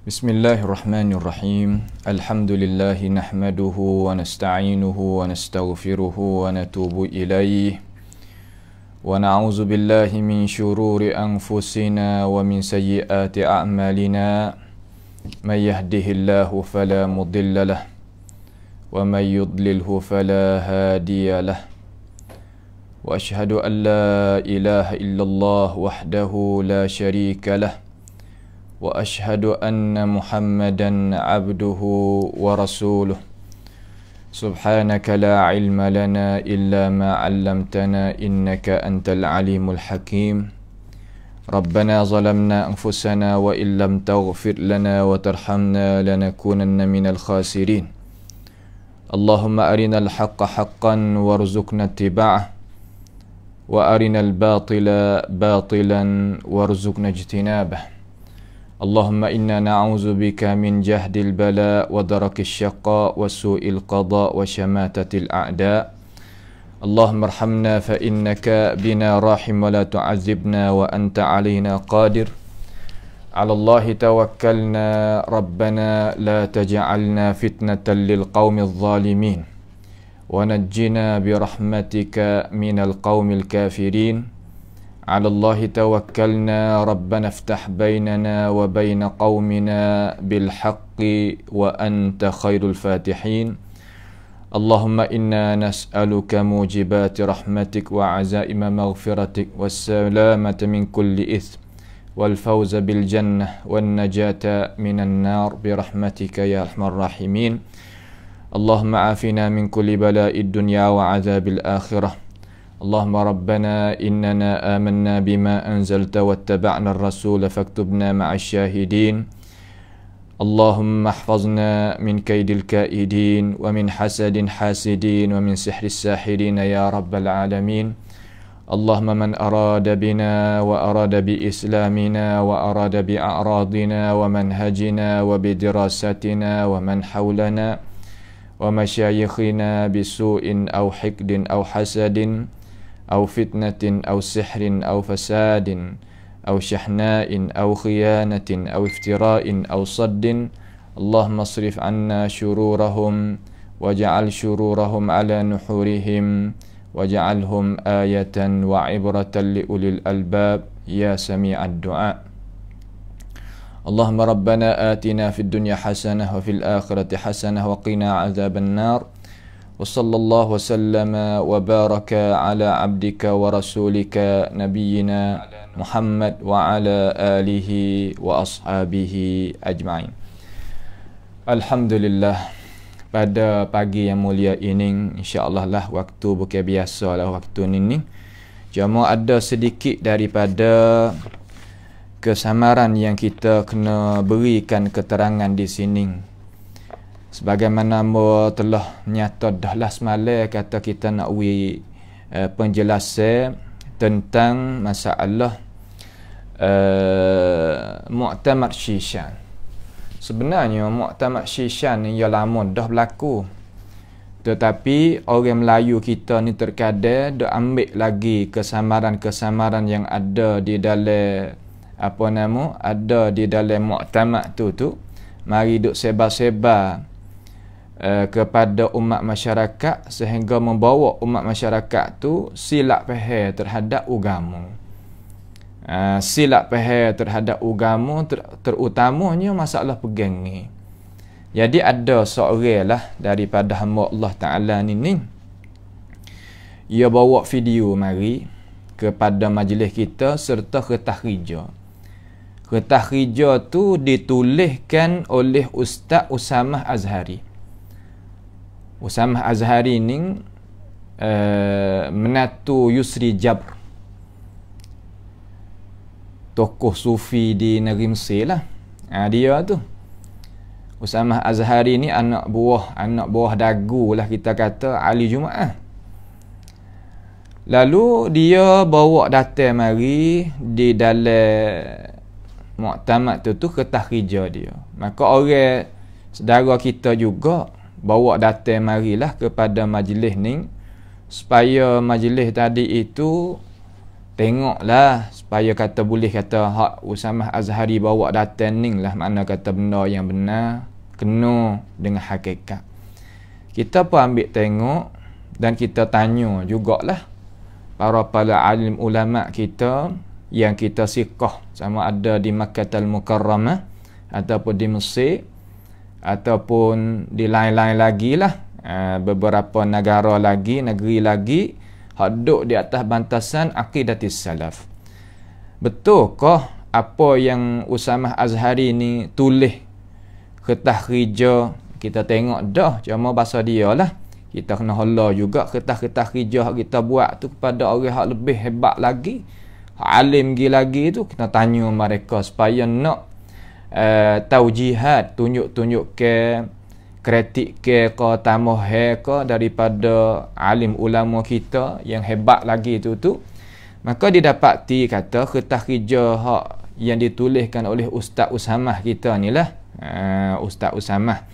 Bismillahirrahmanirrahim. Alhamdulillahi nahmaduhu wa nasta'inuhu wa nastaghfiruhu wa natubu ilaih. Wa na'udzu billahi min syururi anfusina wa min sayyiati a'malina. May yahdihillahu fala mudilla lah wa may yudlilhu fala hadiya lah. Wa ashhadu an la ilaha illallah wahdahu la syarika lah. Wa ashhadu anna Muhammadan abduhu wa rasuluh. Subhanaka la ilma lana illa ma 'allamtana innaka antal alimul hakim. Rabbana zalamna anfusana wa illam taghfir lana wa tarhamna lanakunanna minal khasirin. Allahumma arinal haqqa haqqan warzuqna ittiba'ah wa arinal batila batilan warzuqna ijtinabah. Allahumma inna na'udzu bika min jahdil bala wa darakis syaqqa wa su'il qada wa syamatatil a'da. Allahumma arhamna fa innaka bina rahim wa la tu'adzibna wa anta 'alaina qadir. 'Ala Allahi tawakkalna rabbana la taj'alna fitnatan lil qaumidh dhalimin wa najjina bi rahmatika minal qaumil kafirin. على الله توكلنا ربنا افتح بيننا وبين قومنا بالحق وأنت خير الفاتحين. اللهم إنا نسألك موجبات رحمتك وعزائم مغفرتك والسلامة من كل إثم والفوز بالجنة والنجاة من النار برحمتك يا أرحم الراحمين. اللهم عافنا من كل بلاء الدنيا وعذاب الآخرة. اللهم ربنا إننا آمنا بما أنزلت واتبعنا الرسول فاكتبنا مع الشاهدين. اللهم احفظنا من كيد الكائدين ومن حسد حاسدين ومن سحر الساحرين يا رب العالمين. اللهم من أراد بنا وأراد بإسلامنا وأراد بأعراضنا ومنهجنا وبدراستنا ومن حولنا ومشايخنا بسوء أو حقد أو حسد أو فتنة أو سحر أو فساد أو شحناء أو خيانة أو افتراء أو صد. اللهم اصرف عنا شرورهم واجعل شرورهم على نحورهم واجعلهم آية وعبرة لأولي الألباب يا سميع الدعاء. اللهم ربنا آتنا في الدنيا حسنة وفي الآخرة حسنة وقنا عذاب النار. وصلى الله وسلم وبارك على عبدك ورسولك نبينا محمد وعلى آله وأصحابه أجمعين. Alhamdulillah, pada pagi yang mulia ini insya-Allah lah waktu bukan biasa lah waktu ini. Cuma ada sedikit daripada kesamaran yang kita kena berikan keterangan di sini. Sebagaimana telah nyata dah lah semalam kata kita nak penjelasan tentang masalah Mu'tamad Shishan. Sebenarnya Mu'tamad Shishan ni ya lama dah berlaku. Tetapi orang Melayu kita ni terkadang dah ambil lagi kesamaran-kesamaran yang ada di dalam ada di dalam Mu'tamad tu mari duk sebar-sebar kepada umat masyarakat sehingga membawa umat masyarakat tu silap faham terhadap agama. Silap faham terhadap agama terutamanya masalah pegang ni. Jadi ada seorang lah daripada hamba Allah Ta'ala ni ia bawa video mari kepada majlis kita serta kertas hijau. Kertas hijau tu dituliskan oleh Ustaz Usamah Azhari. Usamah Azhari ni menatu Yusri Jabr, tokoh sufi di negeri Mesir lah. Dia tu Usamah Azhari ni anak buah dagu lah kita kata Ali Jumaah. Lalu dia bawa datang mari di dalam Mu'tamad tu kertas hijau dia. Maka orang saudara kita juga bawa datang marilah kepada majlis ni supaya majlis tadi itu tengoklah supaya kata boleh kata hak Usamah Azhari bawa datang ni lah, makna kata benda yang benar kena dengan hakikat. Kita pun ambil tengok dan kita tanya jugalah para alim ulama kita yang kita siqah, sama ada di Makkahul Mukarramah ataupun di Mesir ataupun di lain-lain lagi lah, beberapa negara lagi, negeri lagi hak duduk di atas bantasan aqidatis salaf. Betulkah apa yang Usamah Azhari ni tulis ke tahrija? Kita tengok dah, cuma bahasa dia lah. Kita kena hala juga kertas-kertas hijau kita buat tu kepada orang yang lebih hebat lagi, alim lagi tu, kita tanya mereka supaya nak tahu jihad, tunjuk-tunjuk ke kritik ke tambah ke daripada alim ulama kita yang hebat lagi tu. Maka didapati kata kertas hijau hak yang dituliskan oleh Ustaz Usamah kita ni lah, Ustaz Usamah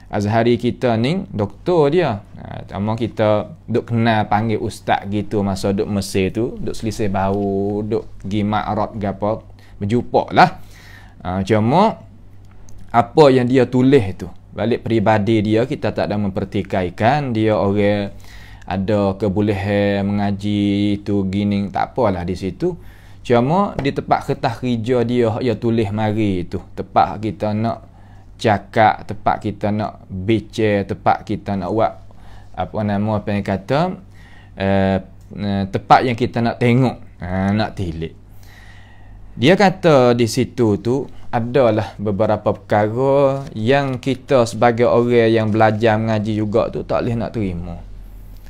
Azhari kita ni doktor dia. Cuma kita duk kenal panggil ustaz gitu masa duk Mesir tu, duk selisih bau, duk pergi ma'rad ke apa, berjumpa lah. Cuma apa yang dia tulis tu, balik peribadi dia, kita tak ada mempertikaikan dia orang ada kebolehan mengaji tu gini, tak apalah di situ. Cuma di tempat kertas hijau dia tulis mari tu, tempat kita nak cakap, tempat kita nak bicara, tempat kita nak buat apa yang kata tempat yang kita nak tengok, nak tilik. Dia kata di situ tu adalah beberapa perkara yang kita sebagai orang yang belajar mengaji juga tu tak boleh nak terima.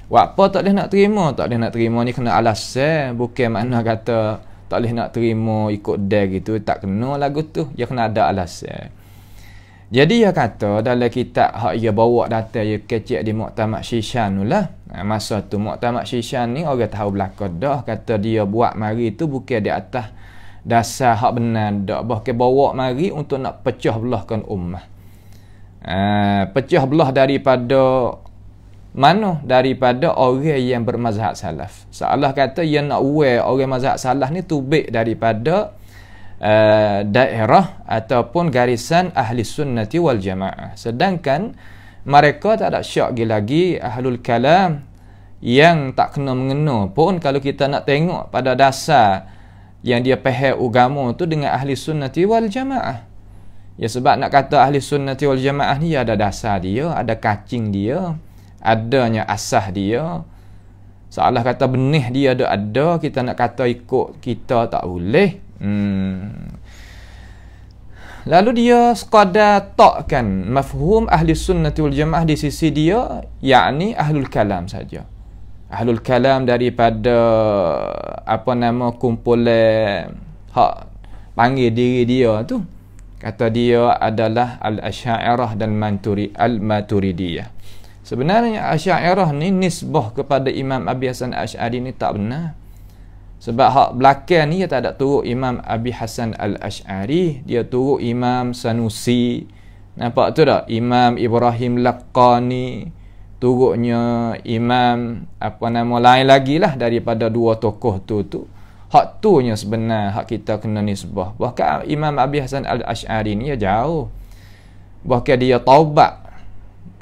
Apa tak boleh nak terima? Tak boleh nak terima ni kena alasan, bukan makna kata tak boleh nak terima ikut dia gitu, tak kena lagu tu, dia kena ada alasan. Jadi dia kata dalam kitab hak dia bawa data dia kecek di Muktamad Shishan tu lah. Masa tu Muktamad Shishan ni orang tahu belakang dah, kata dia buat mari tu bukan di atas dasar hak benar dak, bahkan bawa mari untuk nak pecah belahkan ummah. Pecah belah daripada mana? Daripada orang yang bermazhab salaf. Seolah kata dia nak aware orang mazhab salaf ni tubik daripada daerah ataupun garisan ahli sunnati wal jamaah. Sedangkan mereka tak ada syak lagi ahlul kalam yang tak kena mengena pun kalau kita nak tengok pada dasar yang dia faham agama tu dengan ahli sunnati wal jamaah. Ya sebab nak kata ahli sunnati wal jamaah ni ada dasar dia, ada kacing dia, adanya asas dia. Seolah kata benih dia ada, kita nak kata ikut kita tak boleh. Lalu dia sekadar takkan mafhum ahli sunnati wal jamaah di sisi dia, yakni ahlul kalam saja. Ahlul kalam daripada kumpulan hak panggil diri dia tu, kata dia adalah al-Asy'ariyah dan al-Maturidiyah. Sebenarnya Asy'ariyah ni nisbah kepada Imam Abi Hasan Al-Asy'ari ni tak benar. Sebab hak belakang ni dia tak ada turut Imam Abi Hasan Al-Asy'ari, dia turut Imam Sanusi. Nampak tu tak? Imam Ibrahim Laqani, turutnya Imam lain lagi lah daripada dua tokoh tu. Hak tu nya sebenar hak kita kena nisbah. Bahkan Imam Abi Hasan Al-Asy'ari ni dia jauh. Bahkan dia taubat,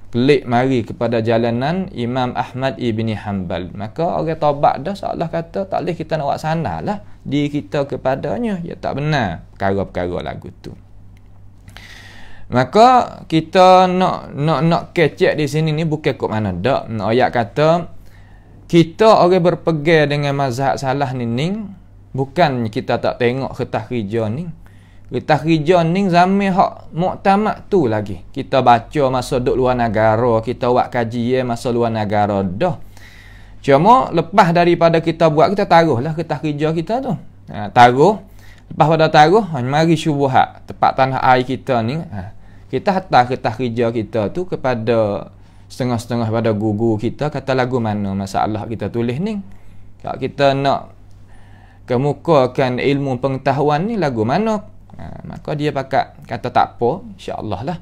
pelik mari kepada jalanan Imam Ahmad ibni Hanbal. Maka orang taubat dah, seolah kata tak boleh kita nak buat sana lah diri kita kepadanya. Ya tak benar perkara-perkara lagu tu. Maka kita nak kecek di sini ni bukan kok mana dak. Ayat kata kita orang berpegang dengan mazhab salah ni bukan kita tak tengok kertas hijau ni. Kertas hijau ni zaman hak muktamad tu lagi. Kita baca masa duduk luar negara, kita buat kajian masa luar negara dah. Cuma lepas daripada kita buat, kita taruhlah kertas hijau kita tu. Taruh. Lepas pada taruh, mari syubhat tempat tanah air kita ni. Kita hantar kertas hijau kita tu kepada setengah-setengah pada guru kita, kata lagu mana masalah kita tulis ni. Kalau kita nak kemukakan ilmu pengetahuan ni lagu mana, maka dia pakat kata tak apa, insya-Allah lah.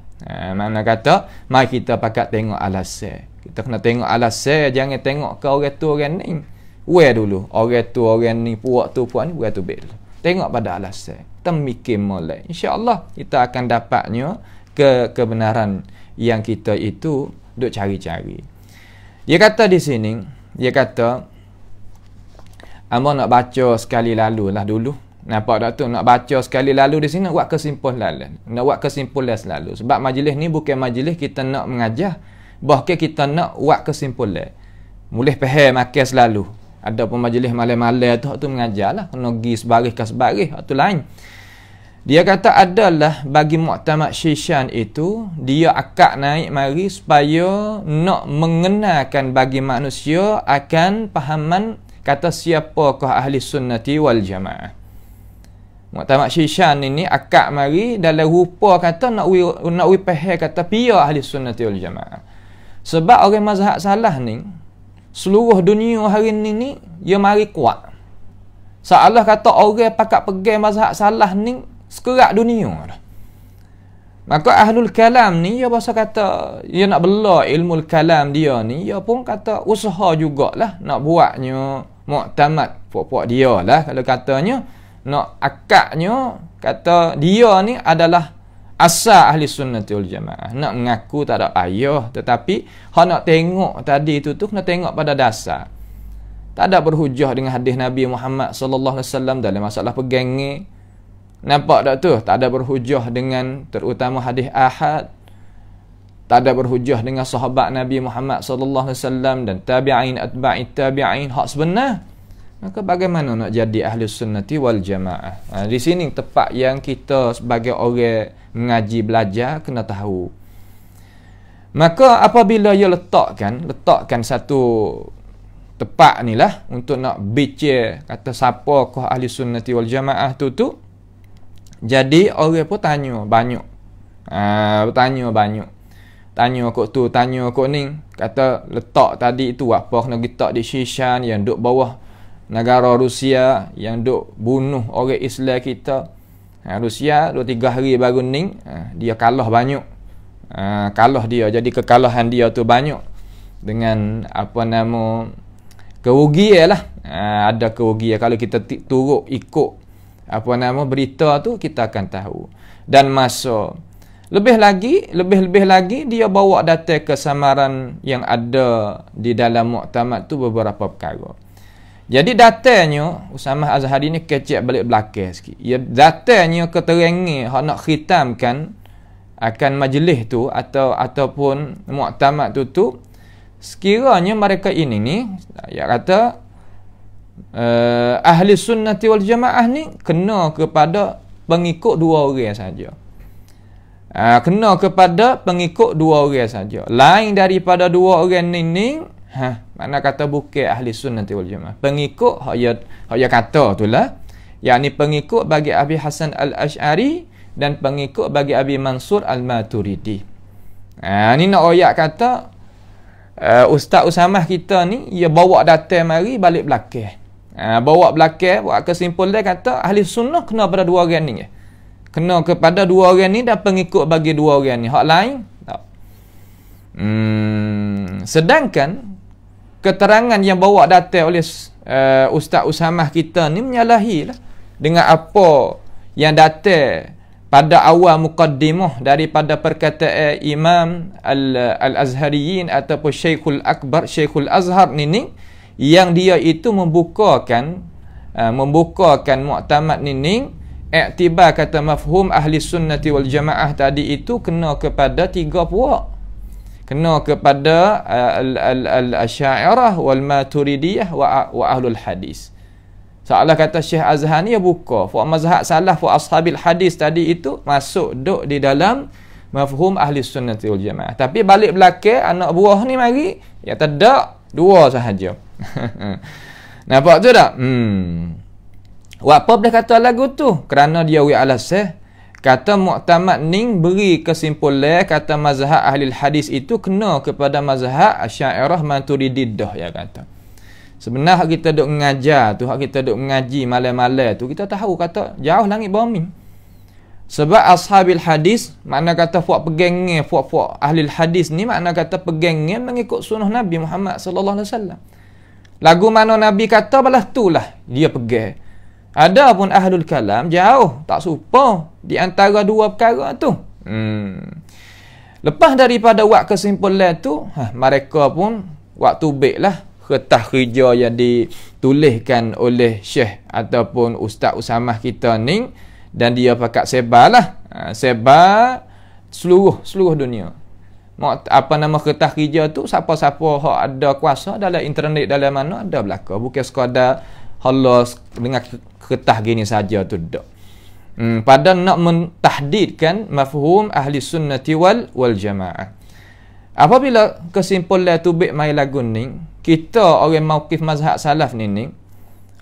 Mana kata mari kita pakat tengok alasan. Kita kena tengok alasan, jangan tengok ke orang tu orang ni. dulu. Orang tu, orang ni, puak tu, puak ni, tu baik dulu. Tengok pada alasan. Kita mikir mulai. InsyaAllah kita akan dapatnya kebenaran yang kita itu duk cari-cari. Dia kata di sini, dia kata, Amba nak baca sekali lalu lah dulu. Nampak tak tu? Nak baca sekali lalu di sini, nak buat kesimpulan. Nak buat kesimpulan selalu. Sebab majlis ni bukan majlis kita nak mengajar. Bahkan kita nak buat kesimpulan. Boleh faham makan selalu. Ada pun majlis malam-malam tu mengajar lah. Kena pergi sebaris ke sebaris. Itu lain. Dia kata adalah bagi Mu'tamad Shishan itu, dia akak naik mari supaya nak mengenalkan bagi manusia akan pahaman kata siapakah ahli sunnati wal jamaah. Mu'tamad Shishan ini akak mari dalam rupa kata nak faham kata pia ahli sunnati wal jamaah. Sebab orang mazhab salah ni, seluruh dunia hari ni dia mari kuat. Seolah kata orang pakat pegang mazhab salah ni sekerak dunia dah. Maka ahlul kalam ni dia bahasa kata dia nak bela ilmu kalam dia ni, dia pun kata usaha jugalah nak buatnya mu'tamad puak-puak dia lah. Kalau katanya nak akaknya kata dia ni adalah asal ahli sunnati wal jamaah. Nak mengaku tak ada payah, tetapi hak nak tengok tadi tu nak tengok pada dasar. Tak ada berhujah dengan hadis Nabi Muhammad sallallahu alaihi wasallam dalam masalah pegangan. Nampak tak tu? Tak ada berhujah dengan terutama hadis ahad. Tak ada berhujah dengan sahabat Nabi Muhammad sallallahu alaihi wasallam dan tabi'in atba'i tabi'in hak sebenar. Maka bagaimana nak jadi ahli sunnati wal jamaah? Di sini tepat yang kita sebagai orang mengaji belajar kena tahu. Maka apabila ia letakkan satu tepat ni lah untuk nak bicara kata siapakah ahli sunnati wal jamaah tu. Jadi orang pun tanya banyak. Tanya kok tu, tanya kok ni. Kata letak tadi itu apa kena letak di Shishan yang duk bawah negara Rusia yang duk bunuh orang Islam kita. Rusia 2-3 hari baru ni dia kalah banyak. Kalah dia, jadi kekalahan dia tu banyak dengan apa nama kerugian lah. Ada kerugian kalau kita turut ikut apa nama berita tu kita akan tahu. Dan masa lebih lagi dia bawa data kesamaran yang ada di dalam muktamad tu beberapa perkara. Jadi datanya Usamah Azhari ni kecek balik belakang sikit. Ya datanya keterangan hak nak khitamkan akan majlis tu ataupun muktamad tu sekiranya mereka ini ni ya kata ahli sunnati wal jamaah ni kena kepada pengikut 2 orang saja. Kena kepada pengikut 2 orang saja. Lain daripada 2 orang ni mana kata bukan ahli sunnati wal jamaah. Pengikut hak ya kata itulah, yakni pengikut bagi Abi Hasan Al-Asy'ari dan pengikut bagi Abi Mansur Al-Maturidi. Ni nak royak kata Ustaz Usamah kita ni ia bawa data mari balik belakang. Bawa belakang buat kesimpulan kata ahli sunnah kena pada 2 orang ni. Kena kepada 2 orang ni dan pengikut bagi 2 orang ni. Hak lain tak. Sedangkan keterangan yang bawa data oleh Ustaz Usamah kita ni menyalahi lah dengan apa yang data pada awal muqaddimah daripada perkataan Imam Al-Azhariyin ataupun Syekhul Akbar, Syekhul Azhar ni yang dia itu membukakan muktamad ni iktibar kata mafhum ahli sunnati wal jamaah tadi itu kena kepada 3 puak. Kena kepada al-Asy'ariyah wal Maturidiyah wa ahlul hadis. Seolah kata Syekh Azhar ni buka fa mazhab salaf wa ashabil hadis tadi itu masuk duk di dalam mafhum ahli sunnati wal jamaah. Tapi balik belakang anak buah ni mari ya tak 2 sahaja. Nampak tu tak? Apa boleh kata lagu tu? Kerana dia alasan kata muktamad ni beri kesimpulan kata mazhab ahli hadis itu kena kepada mazhab Asy'ariyah Maturidiyah ya kata. Sebenarnya kita duk mengajar tu, kita duk mengaji malam-malam tu, kita tahu kata jauh langit bumi. Sebab ashabil hadis makna kata puak pegangnya, puak ahli hadis ni makna kata pegangnya mengikut sunnah Nabi Muhammad sallallahu alaihi wasallam. Lagu mana Nabi kata balas itulah dia pegang. Ada pun ahlul kalam jauh tak serupa di antara dua perkara tu. Lepas daripada buat kesimpulan tu, mereka pun waktu baiklah kertas kerja yang dituliskan oleh Syekh ataupun Ustaz Usamah kita ni, dan dia pakat sebarlah. Sebar seluruh dunia. Apa nama kertas kerja tu, siapa-siapa hak ada kuasa dalam internet dalam mana ada belaka. Bukan sekadar halos dengan kertas gini saja tu dak. Pada nak mentahdidkan mafhum ahli sunnati wal jamaah. Apabila kesimpulan tu baik mai lagu ni, kita orang mauqif mazhab salaf ni,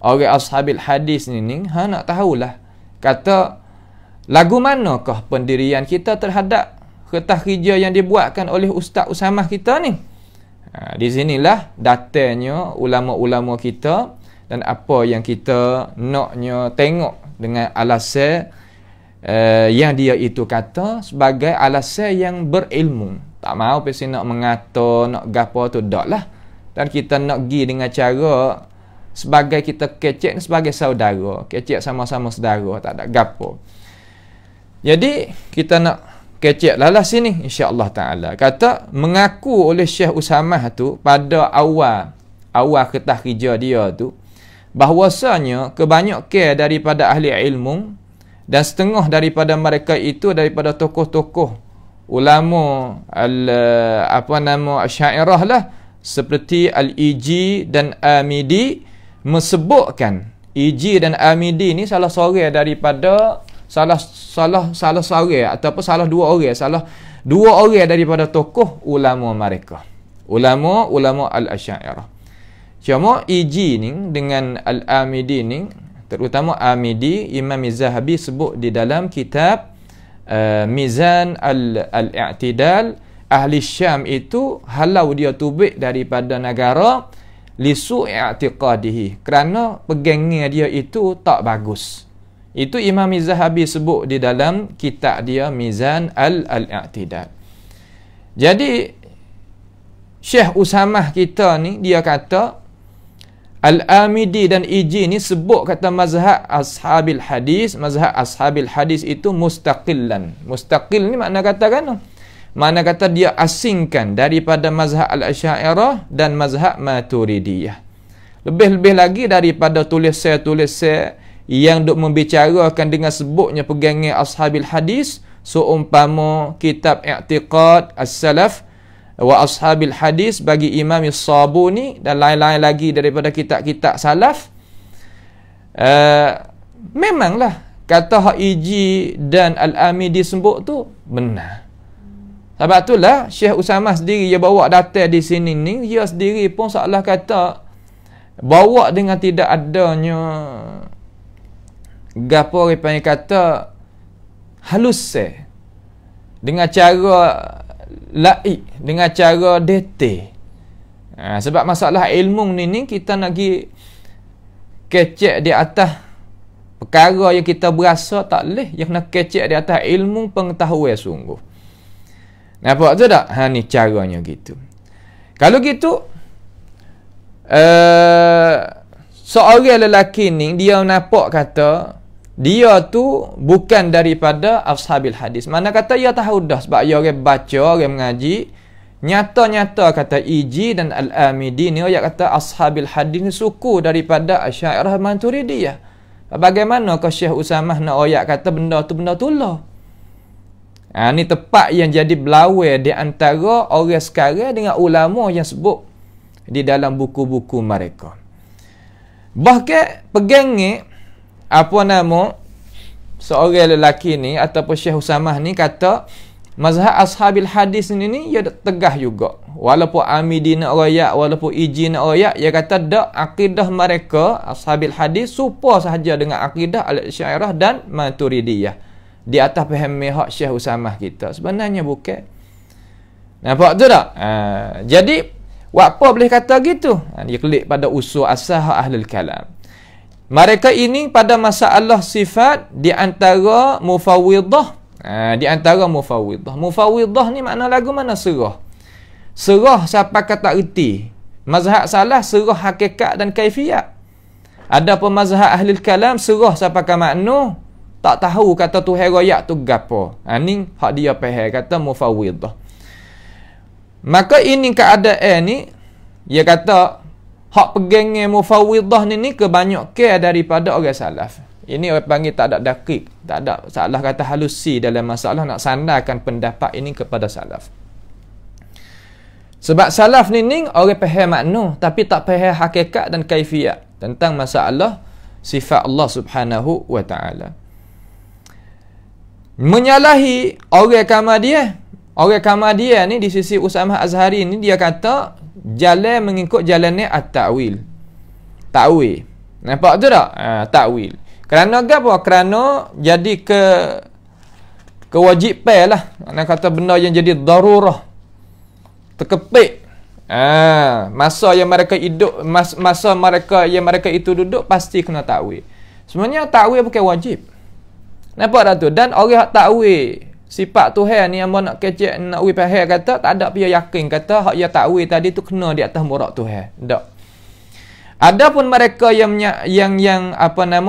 orang ashabil hadis ni, nak tahulah kata lagu manakah pendirian kita terhadap kertas kerja yang dibuatkan oleh Ustaz Usamah kita ni. Di sinilah datanya ulama-ulama kita dan apa yang kita naknya tengok dengan alasan yang dia itu kata sebagai alasan yang berilmu. Tak mau pesi nak mengata, nak gapo tu dak lah. Dan kita nak pergi dengan cara sebagai kita kecek sebagai saudara, kecek sama-sama saudara, tak ada gapo. Jadi kita nak kecek lah sini insya-Allah taala. Kata mengaku oleh Syekh Usamah tu pada awal kertas kerja dia tu bahwasanya kebanyakan daripada ahli ilmu dan setengah daripada mereka itu daripada tokoh-tokoh ulama Asy'ariyah lah seperti Al-Iji dan Amidi mesebutkan Iji dan Amidi ni salah seorang daripada salah seorang ataupun salah dua orang daripada tokoh ulama mereka, ulama Al-Asy'ariyah. Cuma Iji ni dengan Al-Amidi ni, terutama Amidi, Imam Az-Zahabi sebut di dalam kitab Mizan Al-I'tidal, ahli Syam itu halau dia tubik daripada negara lisu i'tiqadihi, kerana pegangnya dia itu tak bagus. Itu Imam Az-Zahabi sebut di dalam kitab dia Mizan Al-I'tidal. Jadi Syekh Usamah kita ni dia kata Al-Amidi dan Iji ni sebut kata mazhab ashabil hadis. Mazhab ashabil hadis itu mustaqillan. Mustaqil ni makna kata kan? Makna kata dia asingkan daripada mazhab Al-Asy'ariyah dan mazhab Maturidiyah. Lebih-lebih lagi daripada tulisan-tulisan yang duk membicarakan dengan sebutnya pegangnya ashabil hadis, seumpama kitab I'tiqad As-Salaf wa ashabil hadis bagi Imam As-Sabuni dan lain-lain lagi daripada kitab-kitab salaf. Memanglah kata Hak Iji dan Al-Amidi sebut tu benar. Sebab itulah Syekh Usamah sendiri dia bawa data di sini ni, dia sendiri pun seolah kata bawa dengan tidak adanya gapo orang panggil kata halus dengan cara laik, dengan cara detail. Sebab masalah ilmu ni kita nak pergi kecek di atas perkara yang kita berasa tak leh, yang nak kecek di atas ilmu pengetahuan sungguh. Nampak tu tak? Ni caranya gitu. Kalau gitu seorang lelaki ni dia nampak kata dia tu bukan daripada ashabil hadis. Mana kata dia tahu dah sebab dia orang baca, orang mengaji. Nyata-nyata kata Iji dan Al-Amidi ni dia kata ashabil hadis ni suku daripada Asy'ariyah Maturidiyah. Bagaimana kau Syekh Usamah nak ayat kata benda tu benda tulah? Ni tepat yang jadi belawai di antara orang sekarang dengan ulama yang sebut di dalam buku-buku mereka. Bahkan pegangnya apa nama seorang lelaki ni ataupun Syekh Usamah ni kata mazhab ashabil hadis ni dia tegah juga. Walaupun Amidi nak royak, walaupun Iji nak royak, dia kata dak akidah mereka ashabil hadis serupa sahaja dengan akidah Al-Asy'ariyah dan Maturidiyah. Di atas faham hak Syekh Usamah kita. Sebenarnya bukan. Nampak tu tak? Jadi apa boleh kata gitu? Dia klik pada usul asal ahlul kalam. Mereka ini pada masalah sifat di antara mufawwidah. Di antara mufawwidah. Mufawwidah ni makna lagu mana serah. Serah siapa kata erti. Mazhab salaf serah hakikat dan kaifiat. Adapun mazhab ahli kalam serah sampai ke makna, tak tahu kata Tuhan royak tu gapo. Ni hak dia faham kata mufawwidah. Maka ini keadaan ni dia kata hak pegangnya mufawwidah ni kebanyakan daripada orang salaf. Ini orang panggil tak ada dakik, tak ada salah kata halusi dalam masalah nak sandarkan pendapat ini kepada salaf. Sebab salaf ni orang faham makna tapi tak faham hakikat dan kaifiat tentang masalah sifat Allah Subhanahu wa taala. Menyalahi orang Kamadiyah. Orang Kamadiyah ni di sisi Usamah Azhari ni dia kata jalan mengikut jalannya at-ta'wil. Ta'wil. Nampak tu tak? Ta'wil. Kerana apa? Kerana jadi kewajipan lah. Nak kata benda yang jadi darurah. Terkepit. Masa yang mereka hidup, masa mereka itu duduk pasti kena ta'wil. Sebenarnya ta'wil bukan wajib. Nampak tak tu? Dan orang ta'wil sifat Tuhan ni yang nak kecek nak faham kata tak ada dia yakin kata hak dia ta'wil tadi tu kena di atas murak Tuhan. Tak. Adapun mereka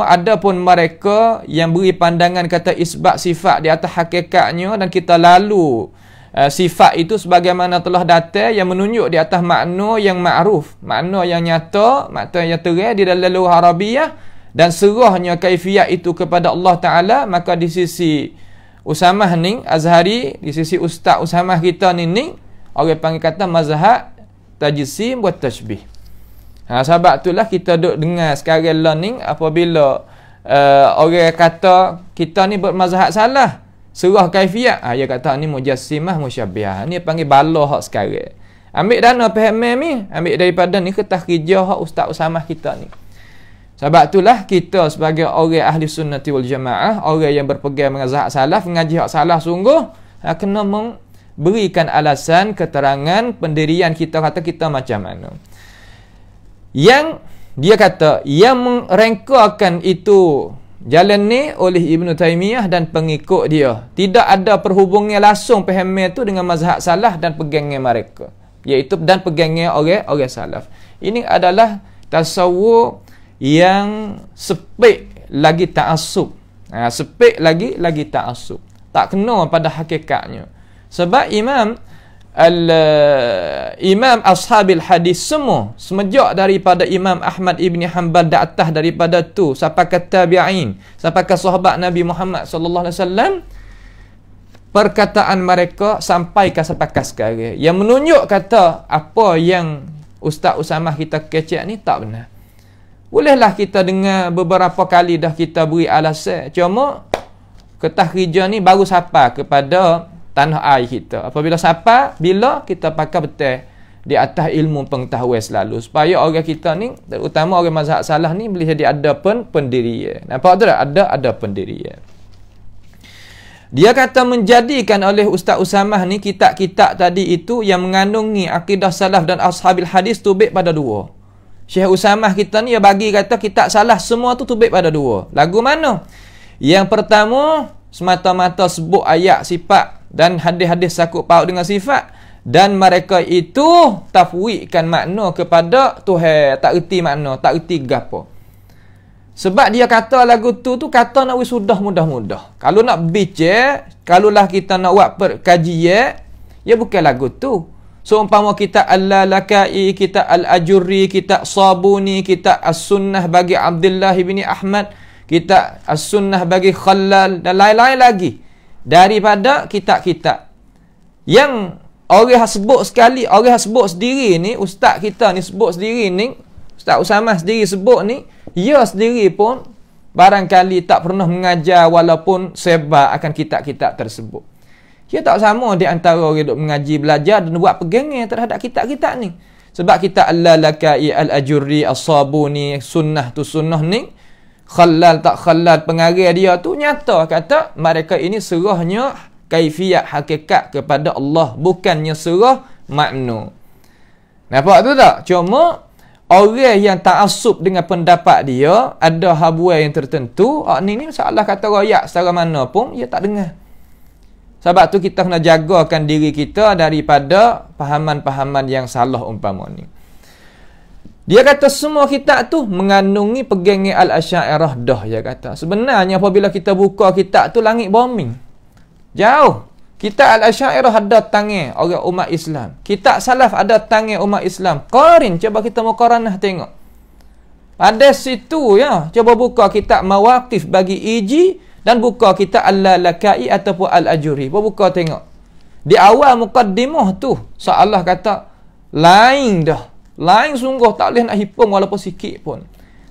adapun mereka yang beri pandangan kata isbat sifat di atas hakikatnya dan kita lalu sifat itu sebagaimana telah datang yang menunjuk di atas makna yang ma'ruf, makna yang nyata, makna yang terang di dalam lughah Arabiah dan serahnya kaifiat itu kepada Allah Taala. Maka di sisi Usamah ni Azhari, di sisi Ustaz Usamah kita ni orang panggil kata mazhab tajsim wa tashbih. Sebab itulah kita duk dengar sekarang learning apabila orang kata kita ni bermazhab salah, serah kaifiat, dia kata ni mujassimah musyabbihah. Ni panggil bala hak sekarang. Ambil dana faham ni, ambil daripada ni ke tahrijah hak Ustaz Usamah kita ni. Sebab itulah kita sebagai orang ahli sunnati wal jamaah, orang yang berpegang mazhab salaf, mengaji hak salah sungguh, kena memberikan alasan, keterangan, pendirian kita kata kita macam mana. Yang dia kata yang merengkakan itu jalan ni oleh Ibn Taymiyah dan pengikut dia. Tidak ada perhubungan langsung faham tu dengan mazhab salaf dan pegangnya mereka, iaitu dan pegangnya orang salaf. Ini adalah tasawuf yang sepik lagi ta'assub. Sepik lagi ta'assub. Tak kena pada hakikatnya. Sebab Imam ashabil hadis semua semenjak daripada Imam Ahmad ibni Hanbal di atas daripada tu sampai ke tabi'in, sampai ke sahabat Nabi Muhammad sallallahu alaihi wasallam, perkataan mereka sampai ke sekarang yang menunjuk kata apa yang Ustaz Usamah kita kecek ni tak benar. Bolehlah kita dengar beberapa kali dah kita beri alasan, cuma ketahrijah ni baru sampai kepada tanah air kita. Apabila sampai, bila kita pakai betul di atas ilmu pengetahuan selalu, supaya orang kita ni, terutama orang mazhab salah ni, boleh jadi ada pendirian. Nampak tu tak? Ada pendirian. Dia kata menjadikan oleh Ustaz Usamah ni kitab-kitab tadi itu yang mengandungi akidah salaf dan ashabil hadis tubik pada dua. Syekh Usamah kita ni dia bagi kata kitab salah semua tu tubik pada dua. Lagu mana? Yang pertama semata-mata sebut ayat sifat dan hadis-hadis sakut paut dengan sifat, dan mereka itu tafwidkan makna kepada Tuhan, tak erti makna, tak erti gapo. Sebab dia kata lagu tu kata nak sudah mudah-mudah. Kalau nak bicara, kalaulah kita nak buat perkajian, ya bukan lagu tu. So umpama kitab Al-Lalakai, kitab Al-Ajurri, kitab Sabuni, kitab As-Sunnah bagi Abdullah bin Ahmad, kitab As-Sunnah bagi Khallal dan lain-lain lagi daripada kitab-kitab yang orang sebut sekali, orang sebut sendiri ni, ustaz kita ni sebut sendiri ni, Ustaz Usamah sendiri sebut ni, dia sendiri pun barangkali tak pernah mengajar walaupun sebar akan kitab-kitab tersebut. Dia tak sama di antara orang duk mengaji, belajar dan buat pegangan terhadap kitab-kitab ni. Sebab kitab Al-Lalakai, Al-Ajurri, As-Sabuni, Sunnah tu Sunnah ni, Khallal tak Khallal, pengarah dia tu nyata kata mereka ini serahnya kaifiat hakikat kepada Allah, bukannya serah makna. Nampak tu tak? Cuma orang yang ta'assub dengan pendapat dia, ada habuan yang tertentu, ni masalah kata royak secara mana pun dia tak dengar. Sebab tu kita kena jagakan diri kita daripada pahaman-pahaman yang salah umpama ni. Dia kata semua kitab tu mengandungi pegangan Al-Asy'ariyah dah, dia kata. Sebenarnya apabila kita buka kitab tu, langit bombing. Jauh. Kitab Al-Asy'ariyah ada tangan orang umat Islam. Kitab Salaf ada tangan umat Islam. Qarin, coba kita muqaranah tengok. Pada situ ya, coba buka kitab Mawaqif bagi Iji dan buka kitab Al-Lalakai ataupun Al-Ajuri. Buka tengok. Di awal muqaddimah tu, Allah kata lain dah. Lain sungguh, tak boleh nak hipung walaupun sikit pun.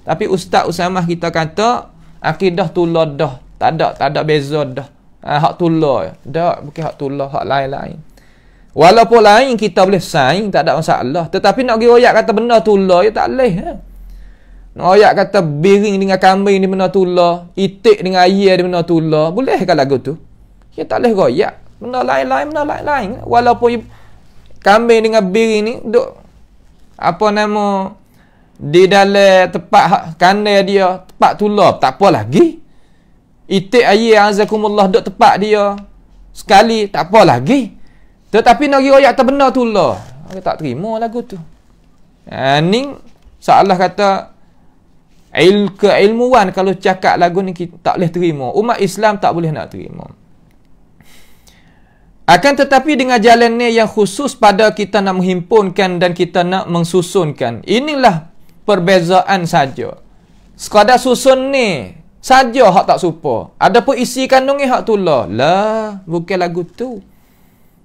Tapi Ustaz Usamah kita kata akidah tulah dah. Tak ada beza dah. Hak tulah. Dak, bukan hak tulah, hak lain-lain. Walaupun lain kita boleh saing, tak ada masalah. Tetapi nak pergi royak kata benda tulah, ya tak boleh. Nak royak kata biring dengan kambing di benda tulah, itik dengan air di benda tulah, boleh ke lagu tu? Ya tak boleh royak. Benda lain-lain. Walaupun kambing dengan biring ni duk apa nama di dalam tempat kandai dia, tempat tulah, tak apa lagi. Itik air azakumullah duk tempat dia sekali, tak apa lagi. Tetapi nak royak atas benda tulah, tak terima lagu tu. Ni Allah kata keilmuan kalau cakap lagu ni kita tak boleh terima. Umat Islam tak boleh nak terima. Akan tetapi dengan jalannya yang khusus pada kita nak menghimpunkan dan kita nak mensusunkan. Inilah perbezaan saja. Sekadar susun ni saja hak tak supa. Adapun isi kandungnya hak tulah. Lah, bukan lagu tu.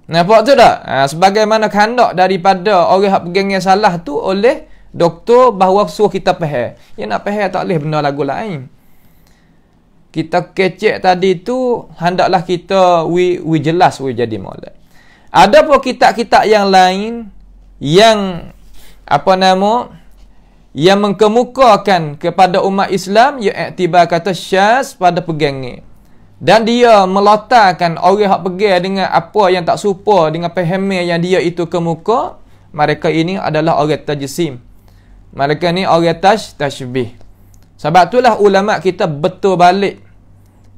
Nampak tu tak? Sebagaimana kehendak daripada orang hak pegangnya salah tu oleh doktor bahawa suruh kita faham. Ya nak faham tak boleh benda lagu lain. Kita kecek tadi tu hendaklah kita jelas jadi molek. Ada pun kitab-kitab yang lain yang apa nama yang mengkemukakan kepada umat Islam, ia iktibar kata syaz pada pegangnya. Dan dia meletakkan orang hak pegang dengan apa yang tak serupa dengan pahaman yang dia itu kemuka, mereka ini adalah orang tajsim. Mereka ni orang tashbih. Sebab itulah ulama kita betul balik.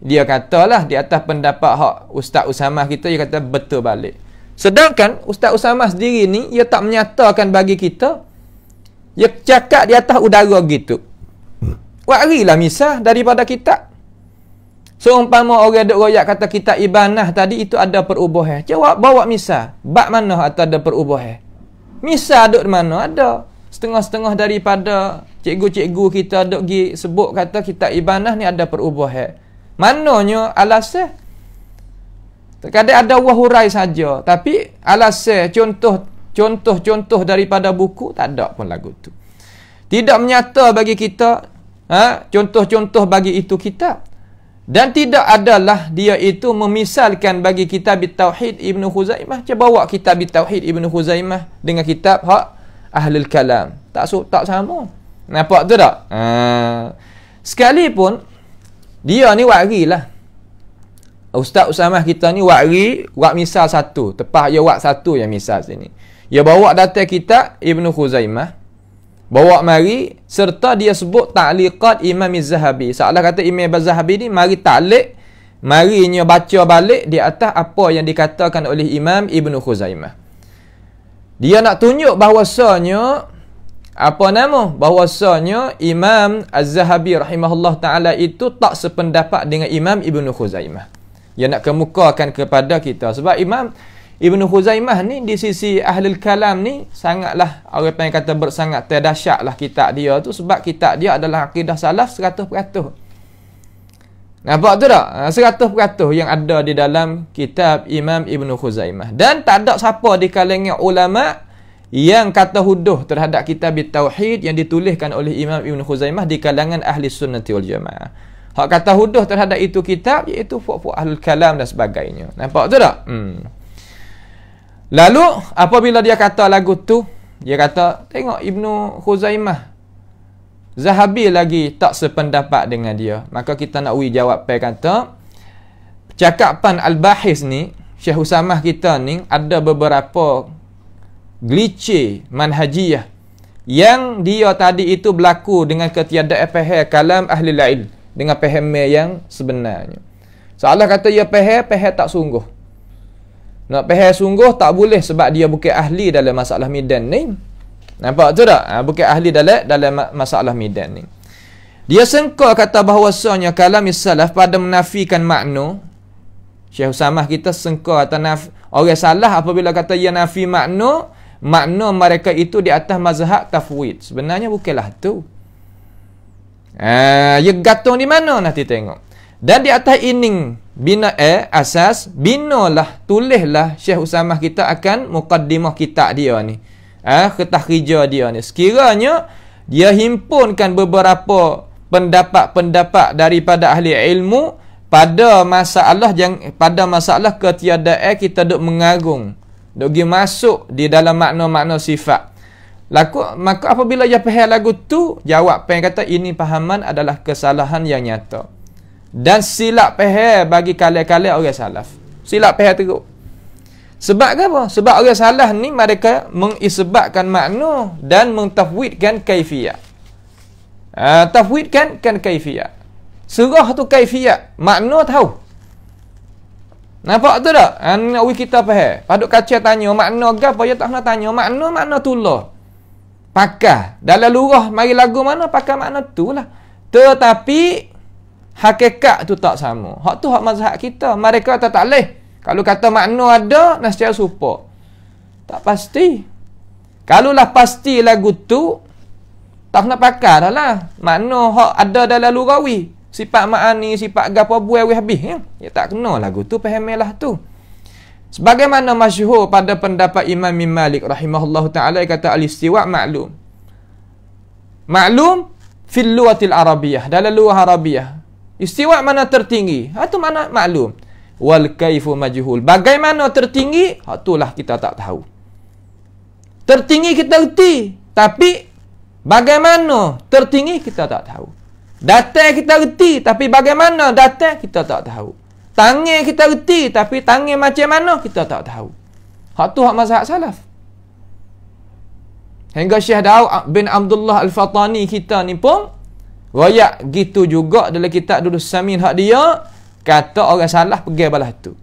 Dia katalah di atas pendapat hak Ustaz Usamah kita, dia kata betul balik. Sedangkan Ustaz Usamah sendiri ni, ia tak menyatakan bagi kita. Dia cakap di atas udara gitu. Warilah misal daripada kitab. Seumpama orang duk royak kata kitab Ibanah tadi itu ada perubahan. Jawab bawa misal. Bab mana atau ada perubahan? Misal duk mana ada. Setengah-setengah daripada cikgu-cikgu kita duk pergi sebut kata kitab Ibanah ni ada perubahan. Mananya alasan? Terkadang ada wahurai saja, tapi alasan contoh daripada buku tak ada pun lagu tu. Tidak menyata bagi kita contoh-contoh bagi itu kitab. Dan tidak adalah dia itu memisalkan bagi kitab Tauhid Ibn Khuzaimah. Cuba bawa kitab Tauhid Ibn Khuzaimah dengan kitab hak Ahlul Kalam. Tak sama. Nampak tu tak? Sekalipun dia ni warilah. Ustaz Usamah kita ni wak misal satu. Tepat dia wak satu yang misal sini. Dia bawa data kitab Ibn Khuzaimah. Bawa mari serta dia sebut ta'liqat Imam Az-Zahabi. Seolah kata Imam Az-Zahabi ni mari ta'liq, mari nya baca balik di atas apa yang dikatakan oleh Imam Ibn Khuzaimah. Dia nak tunjuk bahawasanya bahawasanya Imam Az-Zahabi rahimahullah taala itu tak sependapat dengan Imam Ibn Khuzaimah. Dia nak kemukakan kepada kita sebab Imam Ibn Khuzaimah ni di sisi Ahlul Kalam ni sangatlah orang yang kata bersangat terdahsyatlah kitab dia tu sebab kitab dia adalah akidah salaf 100%. Nampak tu tak? 100% yang ada di dalam kitab Imam Ibn Khuzaimah. Dan tak ada siapa di kalangan ulama yang kata huduh terhadap kitab Tauhid yang dituliskan oleh Imam Ibn Khuzaimah di kalangan Ahli Sunnati wal Jamaah. Hak kata huduh terhadap itu kitab iaitu fuq-fuq Ahlul Kalam dan sebagainya. Nampak tu tak? Lalu apabila dia kata lagu tu, dia kata tengok Ibnu Khuzaimah Zahabi lagi tak sependapat dengan dia. Maka kita nak jawab kata cakapan Al-Bahis ni, Syekh Usamah kita ni ada beberapa glitch manhajiyah yang dia tadi itu berlaku dengan ketiadaan faham kalam ahli ilm dengan faham yang sebenarnya. Seolah kata dia faham tak sungguh. Nak faham sungguh tak boleh sebab dia bukan ahli dalam masalah midan ni. Nampak tu tak? Bukan ahli dalam masalah midan ni. Dia sengkau kata bahawasanya kalam salaf pada menafikan makna. Syekh Usamah kita sengkau kata orang salah apabila kata ia nafi makna mereka itu di atas mazhab tafwid. Sebenarnya bukanlah tu. Ia gantung di mana nanti tengok. Dan di atas ini asas binalah tulislah Syekh Usamah kita akan muqaddimah kitab dia ni. Ketahrija dia ni. Sekiranya dia himpunkan beberapa pendapat-pendapat daripada ahli ilmu pada masalah ketiadaan kita duk mengagung, duk pergi masuk di dalam makna-makna sifat. Maka apabila dia faham lagu tu, jawab pen kata ini pahaman adalah kesalahan yang nyata. Dan silap faham bagi kali-kali orang salaf. Silap faham teruk. Sebab apa? Sebab orang salah ni mereka mengisbatkan makna dan mentafwidkan kaifiyat. Tafwidkan kaifiyat. Surah tu kaifiyat, makna tahu. Nampak tu tak? Nak kita faham. Paduk kaca tanya makna gapo, dia tak nak tanya makna tulah. Pakar. Dalam lurah mari lagu mana pakai makna tu lah. Tetapi hakikat tu tak sama. Hak tu hak mazhab kita. Mereka tak leh. Kalau kata makna ada, nak secara serupa. Tak pasti. Kalaulah pasti lagu tu, tak nak pakai dah lah. Makna hak ada dalam lurawi. Sifat ma'ani, sifat gapo buai habis. Ya tak kena lagu tu, fahamilah tu. Sebagaimana masyhur pada pendapat Imam Malik rahimahullah ta'ala, kata al-istiwa' maklum. Maklum fil lughatil arabiyah. Dalam lughah Arabiyah. Istiwa' mana tertinggi? Itu mana maklum. Wal kaifu majhul. Bagaimana tertinggi? Itulah kita tak tahu. Tertinggi kita erti, tapi bagaimana tertinggi kita tak tahu. Datang kita erti, tapi bagaimana datang kita tak tahu. Tangan kita erti, tapi tangan macam mana kita tak tahu. Hak tu hak mazhab salaf. Hingga Syekh Daud bin Abdullah Al-Fatani kita ni pun royak gitu juga dalam kitab Durus Samin hak dia. Kata orang salah pergi balah tu.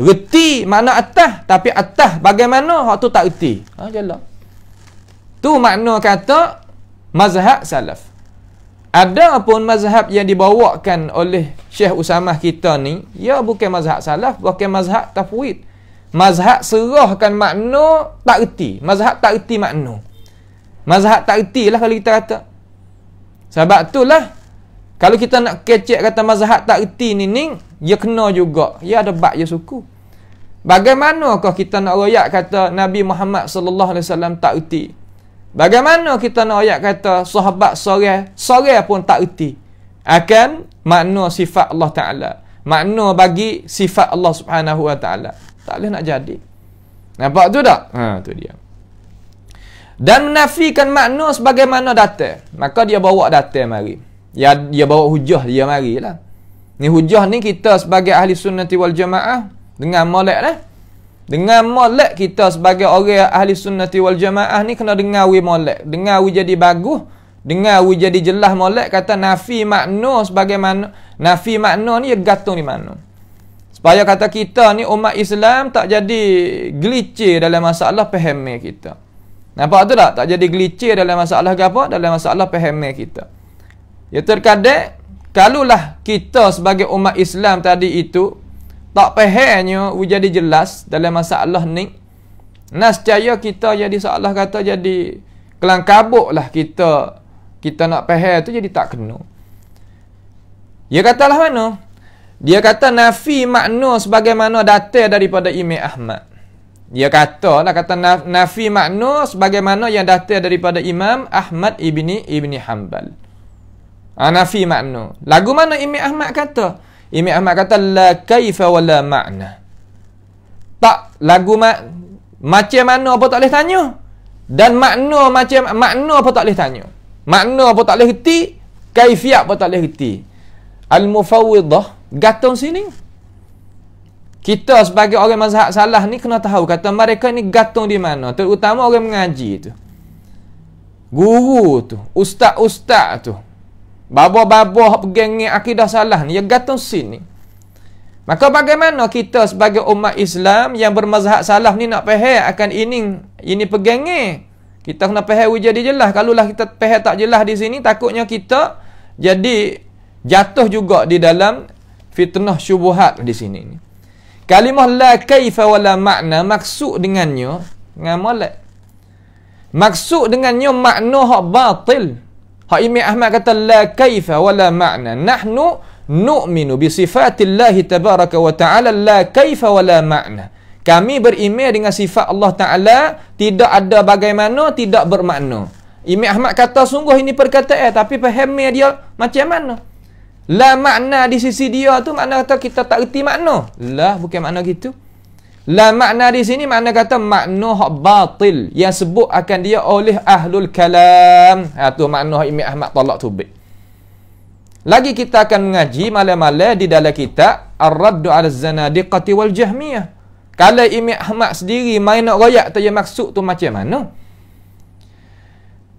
Reti makna atas, tapi atas bagaimana hak tu tak reti. Jelas. Tu makna kata mazhab salaf. Ada pun mazhab yang dibawakan oleh Syekh Usamah kita ni, ya bukan mazhab salaf, bukan mazhab tafwid. Mazhab serahkan makna tak reti. Mazhab tak reti makna. Mazhab tak reti lah kalau kita kata. Sebab itulah kalau kita nak kecek kata mazhab tak erti ni, ya kena juga. Ya ada bab ya suku. Bagaimanakah kita nak royak kata Nabi Muhammad sallallahu alaihi wasallam tak erti? Bagaimana kita nak royak kata sahabat sore pun tak erti akan makna sifat Allah Taala, makna bagi sifat Allah Subhanahu wa taala. Tak boleh nak jadi. Nampak tu tak? Tu dia. Dan menafikan makna sebagaimana datang. Maka dia bawa datang mari. Dia bawa hujah dia marilah. Ni hujah ni kita sebagai ahli sunnati wal jamaah dengan molek lah. Dengan molek kita sebagai orang ahli sunnati wal jamaah ni kena dengar wi molek. Dengar wi jadi bagus, dengar wi jadi jelas molek kata nafi makna sebagaimana nafi makna ni gantung di mana. Supaya kata kita ni umat Islam tak jadi glitch dalam masalah faham kita. Nampak tu tak? Tak jadi glitch dalam masalah apa? Dalam masalah faham kita. Ya terkadang kalaulah kita sebagai umat Islam tadi itu tak fahamnya jadi jelas dalam masalah ni, nescaya kita jadi seolah kata jadi kelang kabut lah kita nak faham tu jadi tak kena. Dia katalah mana? Dia kata nafi makna sebagaimana datang daripada Imam Ahmad. Dia kata nafi makna sebagaimana yang datang daripada Imam Ahmad ibni Hanbal. Nafi makna. Lagu mana Imam Ahmad kata? Imam Ahmad kata la kaifa wala makna. Tak lagu macam mana apa tak boleh tanya. Dan makna apa tak boleh tanya. Makna apa tak boleh reti, kaifiat apa tak boleh reti. Al-mufawwidah gantung sini. Kita sebagai orang mazhab salah ni kena tahu kata mereka ni gantung di mana. Terutama orang mengaji tu. Guru tu, ustaz-ustaz tu. Babo-babo pegang akidah salah ni, dia gantung sini. Maka bagaimana kita sebagai umat Islam yang bermazhab salah ni nak faham akan ini pegangnya? Kita kena faham jadi jelas. Kalaulah kita faham tak jelas di sini, takutnya kita jadi jatuh juga di dalam fitnah syubuhat di sini. Kalimah la kaifa wala makna, maksud dengannya ngamalak. Maksud dengannya makna hak batil. Hak Imam Ahmad kata la kaifa wala makna. Nahnu nu'minu bi sifatillahi tabaraka wa ta'ala la kaifa wala makna. Kami beriman dengan sifat Allah Ta'ala, tidak ada bagaimana, tidak bermakna. Imam Ahmad kata sungguh ini perkataan, tapi fahamnya dia macam mana? La makna di sisi dia tu makna kata kita tak erti makna. Lah, bukan makna gitu. La makna di sini makna kata makna hak batil yang sebut akan dia oleh ahlul kalam. Tu makna Imam Ahmad tolak tubik. Lagi kita akan mengaji malam-malam di dalam kitab Ar-Raddu 'ala Az-Zanadiqati wal Jahmiyah. Kalau Imam Ahmad sendiri main nak royak tu yang maksud tu macam mana?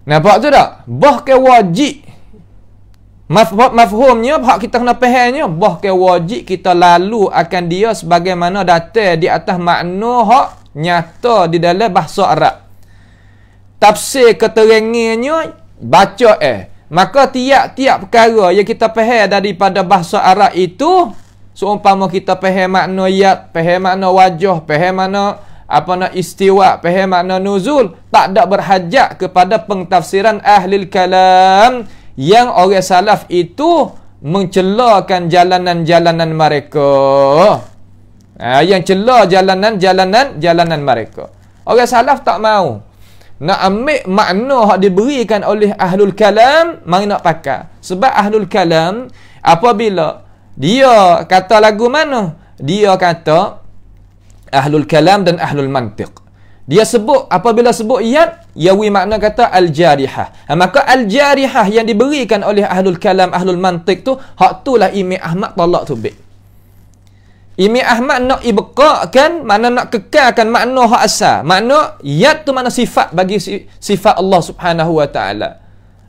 Nampak tu tak? Bahkan wajib mafhumnya, hak kita kena fahamnya, bahkan wajib kita lalu akan dia sebagaimana datang di atas makna hak nyata di dalam bahasa Arab. Tafsir keterangannya baca maka tiap-tiap perkara yang kita faham daripada bahasa Arab itu, seumpama kita faham makna yad, faham makna wajah, faham makna istiwa, faham makna nuzul, tak ada berhajat kepada pentafsiran ahli kalam yang orang salaf itu mencelakan jalanan-jalanan mereka. Yang cela jalanan mereka. Orang salaf tak mau nak ambil makna yang diberikan oleh ahlul kalam, mari nak pakai. Sebab ahlul kalam apabila dia kata lagu mana? Dia kata ahlul kalam dan ahlul mantiq. Dia sebut, apabila sebut yad, yawi makna kata al-jarihah. Maka al-jarihah yang diberikan oleh ahlul kalam, ahlul mantiq tu, hak tu lah Imam Ahmad tolak tubik. Imam Ahmad nak ibqa'kan, makna nak kekalkan makna hak asal. Makna yad tu makna sifat bagi sifat Allah Subhanahu wa taala.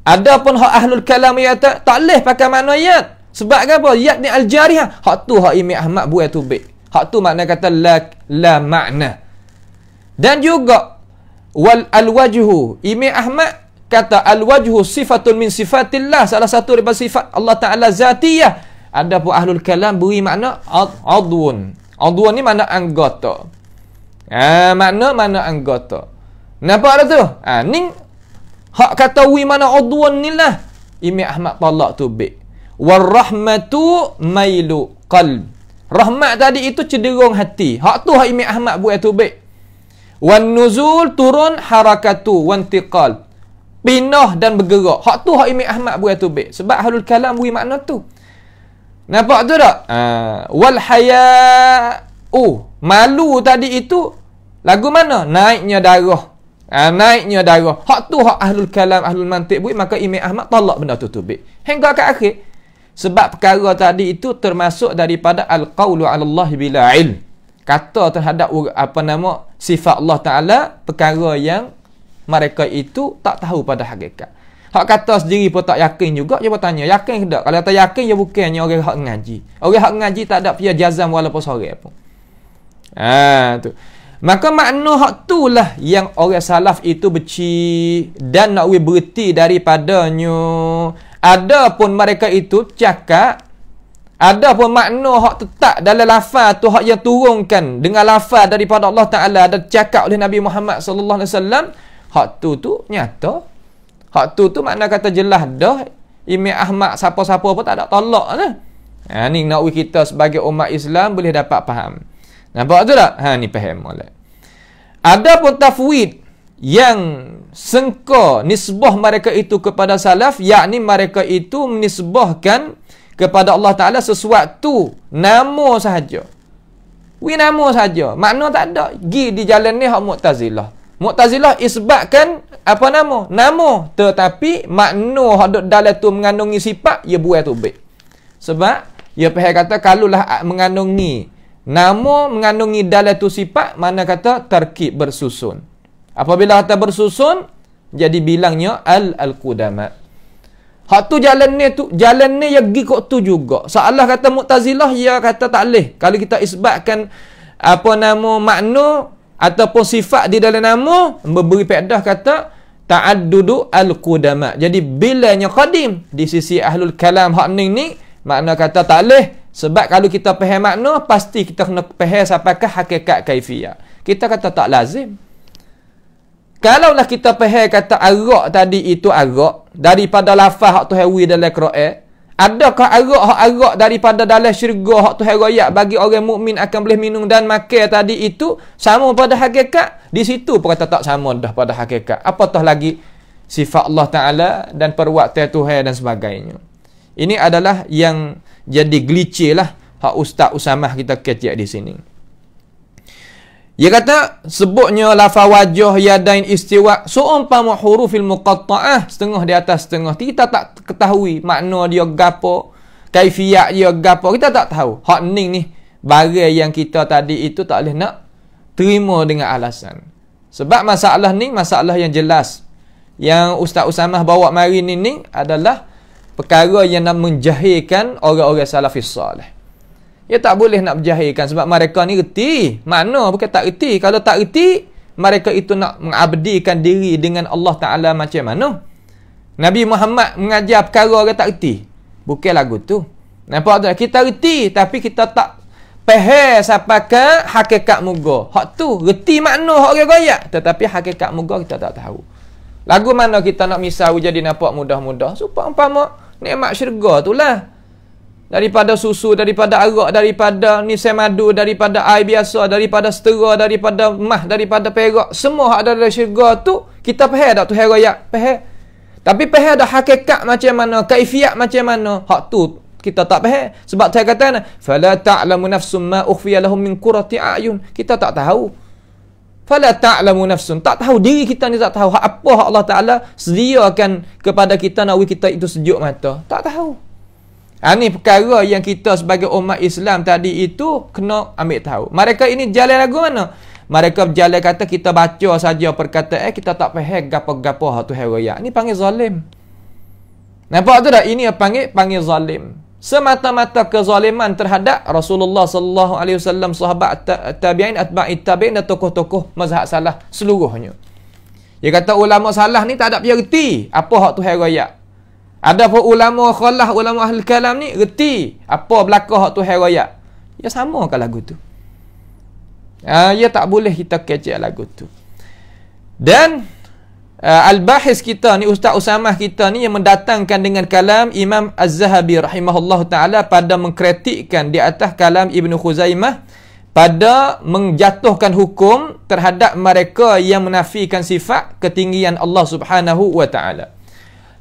Adapun hak ahlul kalam yang kata tak leh pakai makna yad. Sebab apa? Yad ni al-jarihah. Hak tu hak Imam Ahmad buat tubik. Hak tu makna kata la makna. Dan juga al-wajhu. Imam Ahmad kata al-wajhu sifatun min sifatillah, salah satu daripada sifat Allah Taala zatiyah. Adapun ahlul kalam beri makna adwun. Adwun ni makna anggota. Makna anggota. Nampak tak tu? Ni hak kata wi makna adwun ni lah Imam Ahmad tolak tubik. Warahmatu mailu qalb. Rahmat tadi itu cenderung hati. Hak tu hak Imam Ahmad buat tubik. Wan nuzul turun harakatu wantiqal. Pindah dan bergerak. Hak tu hak Imam Ahmad buat tubik. Sebab ahlul kalam beri makna tu. Nampak tu tak? Wal haya'u. Malu tadi itu lagu mana? Naiknya darah. Naiknya darah. Hak tu hak ahlul kalam, ahlul mantiq buat, maka Imam Ahmad tolak benda tu tubik. Hingga ke akhir. Sebab perkara tadi itu termasuk daripada al-qawlu 'ala Allah bila ilm. Kata terhadap sifat Allah Ta'ala, perkara yang mereka itu tak tahu pada hakikat. Hak kata sendiri pun tak yakin juga, dia bertanya, yakin ke tak? Kalau tak yakin, dia bukannya orang hak ngaji. Orang hak ngaji tak ada pia jazam walaupun sore pun. Tu. Maka makna hak tu lah yang orang salaf itu benci dan nak berhenti daripadanya. Adapun mereka itu cakap, adapun makna hak tetap dalam lafaz tu, hak yang turunkan dengan lafaz daripada Allah Ta'ala dan cakap oleh Nabi Muhammad sallallahu alaihi wasallam, hak tu nyata. Hak tu makna kata jelas dah. Imam Ahmad siapa-siapa pun tak ada tolak lah. Ni nak kita sebagai umat Islam boleh dapat faham. Nampak tu tak? Ni faham molek. Adapun tafwid yang sengka nisbah mereka itu kepada salaf, yakni mereka itu menisbahkan kepada Allah Ta'ala sesuatu nama sahaja. Nama sahaja. Makna tak ada. Gi di jalan ni hak Mu'tazilah. Mu'tazilah isbatkan nama? Nama. Tetapi makna hak dalam tu mengandungi sifat, ia buat tubik. Sebab ia pihak kata kalaulah mengandungi nama, mengandungi dalam tu sifat, mana kata tarkib bersusun. Apabila kata bersusun, jadi bilangnya al-qudama. Hak tu jalan ni yang gi kok tu juga. Seolah kata Mu'tazilah, ia kata tak leh. Kalau kita isbatkan makna ataupun sifat di dalam nama, memberi pedah kata ta'addudu al-qudama. Jadi bilanya qadim di sisi ahlul kalam hak ni makna kata tak leh, sebab kalau kita faham makna pasti kita kena faham siapakah hakikat kaifiyah. Kita kata tak lazim. Kalaulah kita faham kata arak tadi itu arak daripada lafaz hak tu hawi dalam Quran, adakah arak daripada dalam syurga hak tu royak bagi orang mukmin akan boleh minum dan makan tadi itu sama pada hakikat? Di situ pun kata tak sama dah pada hakikat. Apatah lagi sifat Allah Taala dan perbuatan Tuhan dan sebagainya. Ini adalah yang jadi glitch lah hak Ustaz Usamah kita kecek di sini. Dia kata sebutnya lafaz wajah yadain istiwa seumpama hurufil muqatta'ah, setengah di atas setengah. Kita tak ketahui makna dia gapo, kaifiyat dia gapo, kita tak tahu. Hak ni barang yang kita tadi itu tak boleh nak terima dengan alasan. Sebab masalah ni masalah yang jelas. Yang Ustaz Usamah bawa mari ni adalah perkara yang nak menjahilkan orang-orang salafis salih. Dia tak boleh nak berjahilkan sebab mereka ni reti. Mana bukan tak reti. Kalau tak reti, mereka itu nak mengabdikan diri dengan Allah Ta'ala macam mana? Nabi Muhammad mengajar perkara orang tak reti. Bukan lagu tu. Nampak tak? Kita reti tapi kita tak faham siapakah hakikat muga. Hak tu reti makna hak orang royak tetapi hakikat muga kita tak tahu. Lagu mana kita nak misal jadi nampak mudah-mudah supaya umpama nikmat syurga itulah. Daripada susu, daripada arak, daripada nisai madu, daripada air biasa, daripada setera, daripada emas, daripada perak, semua ada dalam syurga tu kita faham tak tu royak? Faham. Tapi faham dah hakikat macam mana, kaifiyat macam mana? Hak tu kita tak faham. Sebab saya kata fala ta'lamu nafsum ma ukhfiya lahum min qurrati a'yun. Kita tak tahu. Fala ta'lamu nafsun, tak tahu diri kita ni, tak tahu apa hak Allah Taala sediakan kepada kita nak kita itu sejuk mata. Tak tahu. Ini perkara yang kita sebagai umat Islam tadi itu kena ambil tahu. Mereka ini jalan lagu mana? Mereka berjalan kata kita baca saja perkataan, kita tak faham gapo-gapo hak tu royak. Ini panggil zalim. Nampak tu tak? Ini panggil zalim. Semata-mata kezaliman terhadap Rasulullah sallallahu alaihi wasallam, sahabat tabi'in, atba'i tabi'in dan tokoh-tokoh mazhab salah seluruhnya. Dia kata ulama salah ni tak ada reti apa hak tu royak. Ada pun ulama khalaf, ulama ahli kalam ni reti apa belaka hak tu royak. Ya sama ke lagu tu. Ya tak boleh kita kecek lagu tu. Dan al-bahis kita ni, Ustaz Usamah kita ni yang mendatangkan dengan kalam Imam Az-Zahabi rahimahullah ta'ala pada mengkritikkan di atas kalam Ibn Khuzaimah pada menjatuhkan hukum terhadap mereka yang menafikan sifat ketinggian Allah subhanahu wa ta'ala.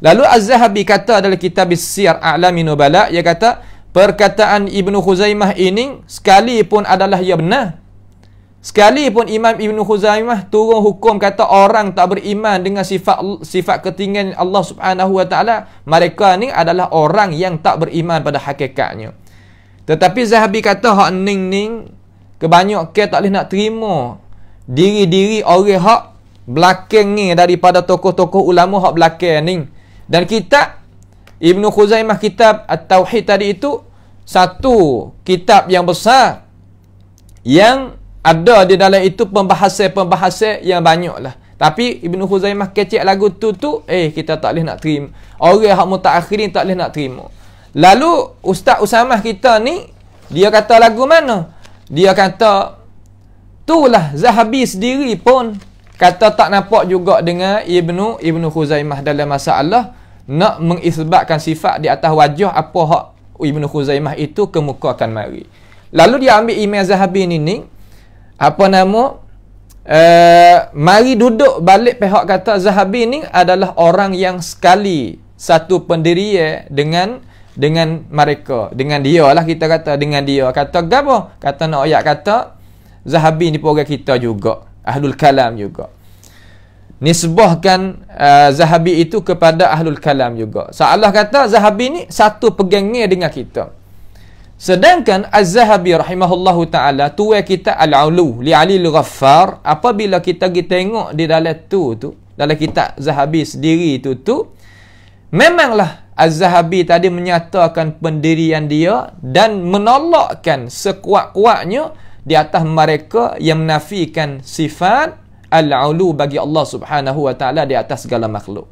Lalu Az-Zahabi kata dalam kitab Siyar A'lamin Nubala, dia kata perkataan Ibn Khuzaimah ini sekalipun adalah ia benar, sekalipun Imam Ibn Khuzaimah turun hukum kata orang tak beriman dengan sifat ketinggian Allah subhanahu wa ta'ala, mereka ni adalah orang yang tak beriman pada hakikatnya. Tetapi Zahabi kata hak ning kebanyakan tak boleh nak terima diri-diri orang hak belakang ni daripada tokoh-tokoh ulama hak belakang ni. Dan kitab Ibn Khuzaimah, kitab At-Tauhid tadi itu satu kitab yang besar yang ada di dalam itu pembahasan-pembahasan yang banyak lah. Tapi Ibn Khuzaimah kecek lagu tu kita tak boleh nak terima. Orang yang mutaakhirin tak boleh nak terima. Lalu Ustaz Usamah kita ni dia kata lagu mana? Dia kata itulah Zahabi sendiri pun kata tak nampak juga dengan Ibn Khuzaimah dalam masalah nak mengisbatkan sifat di atas wajah apa hak Ibn Khuzaimah itu kemukakan mari. Lalu dia ambil Imam Zahabi ni apa nama mari duduk balik pihak kata Zahabi ni adalah orang yang sekali satu pendirian dengan mereka, dengan dia lah kita kata, dengan dia kata gapo? Kata nak ayat kata Zahabi ni pun orang kita juga, ahlul kalam juga. Nisbahkan Zahabi itu kepada ahlul kalam juga. Seolah kata Zahabi ni satu pegangnya dengan kita. Sedangkan Az-Zahabi rahimahullahu ta'ala tuai kita Al-Ulu li Ali Al-Ghaffar, apabila kita tengok di dalam tu dalam kitab Zahabi sendiri tu memanglah Az-Zahabi tadi menyatakan pendirian dia dan menolakkan sekuat-kuatnya di atas mereka yang menafikan sifat al-ulu bagi Allah Subhanahu wa taala di atas segala makhluk.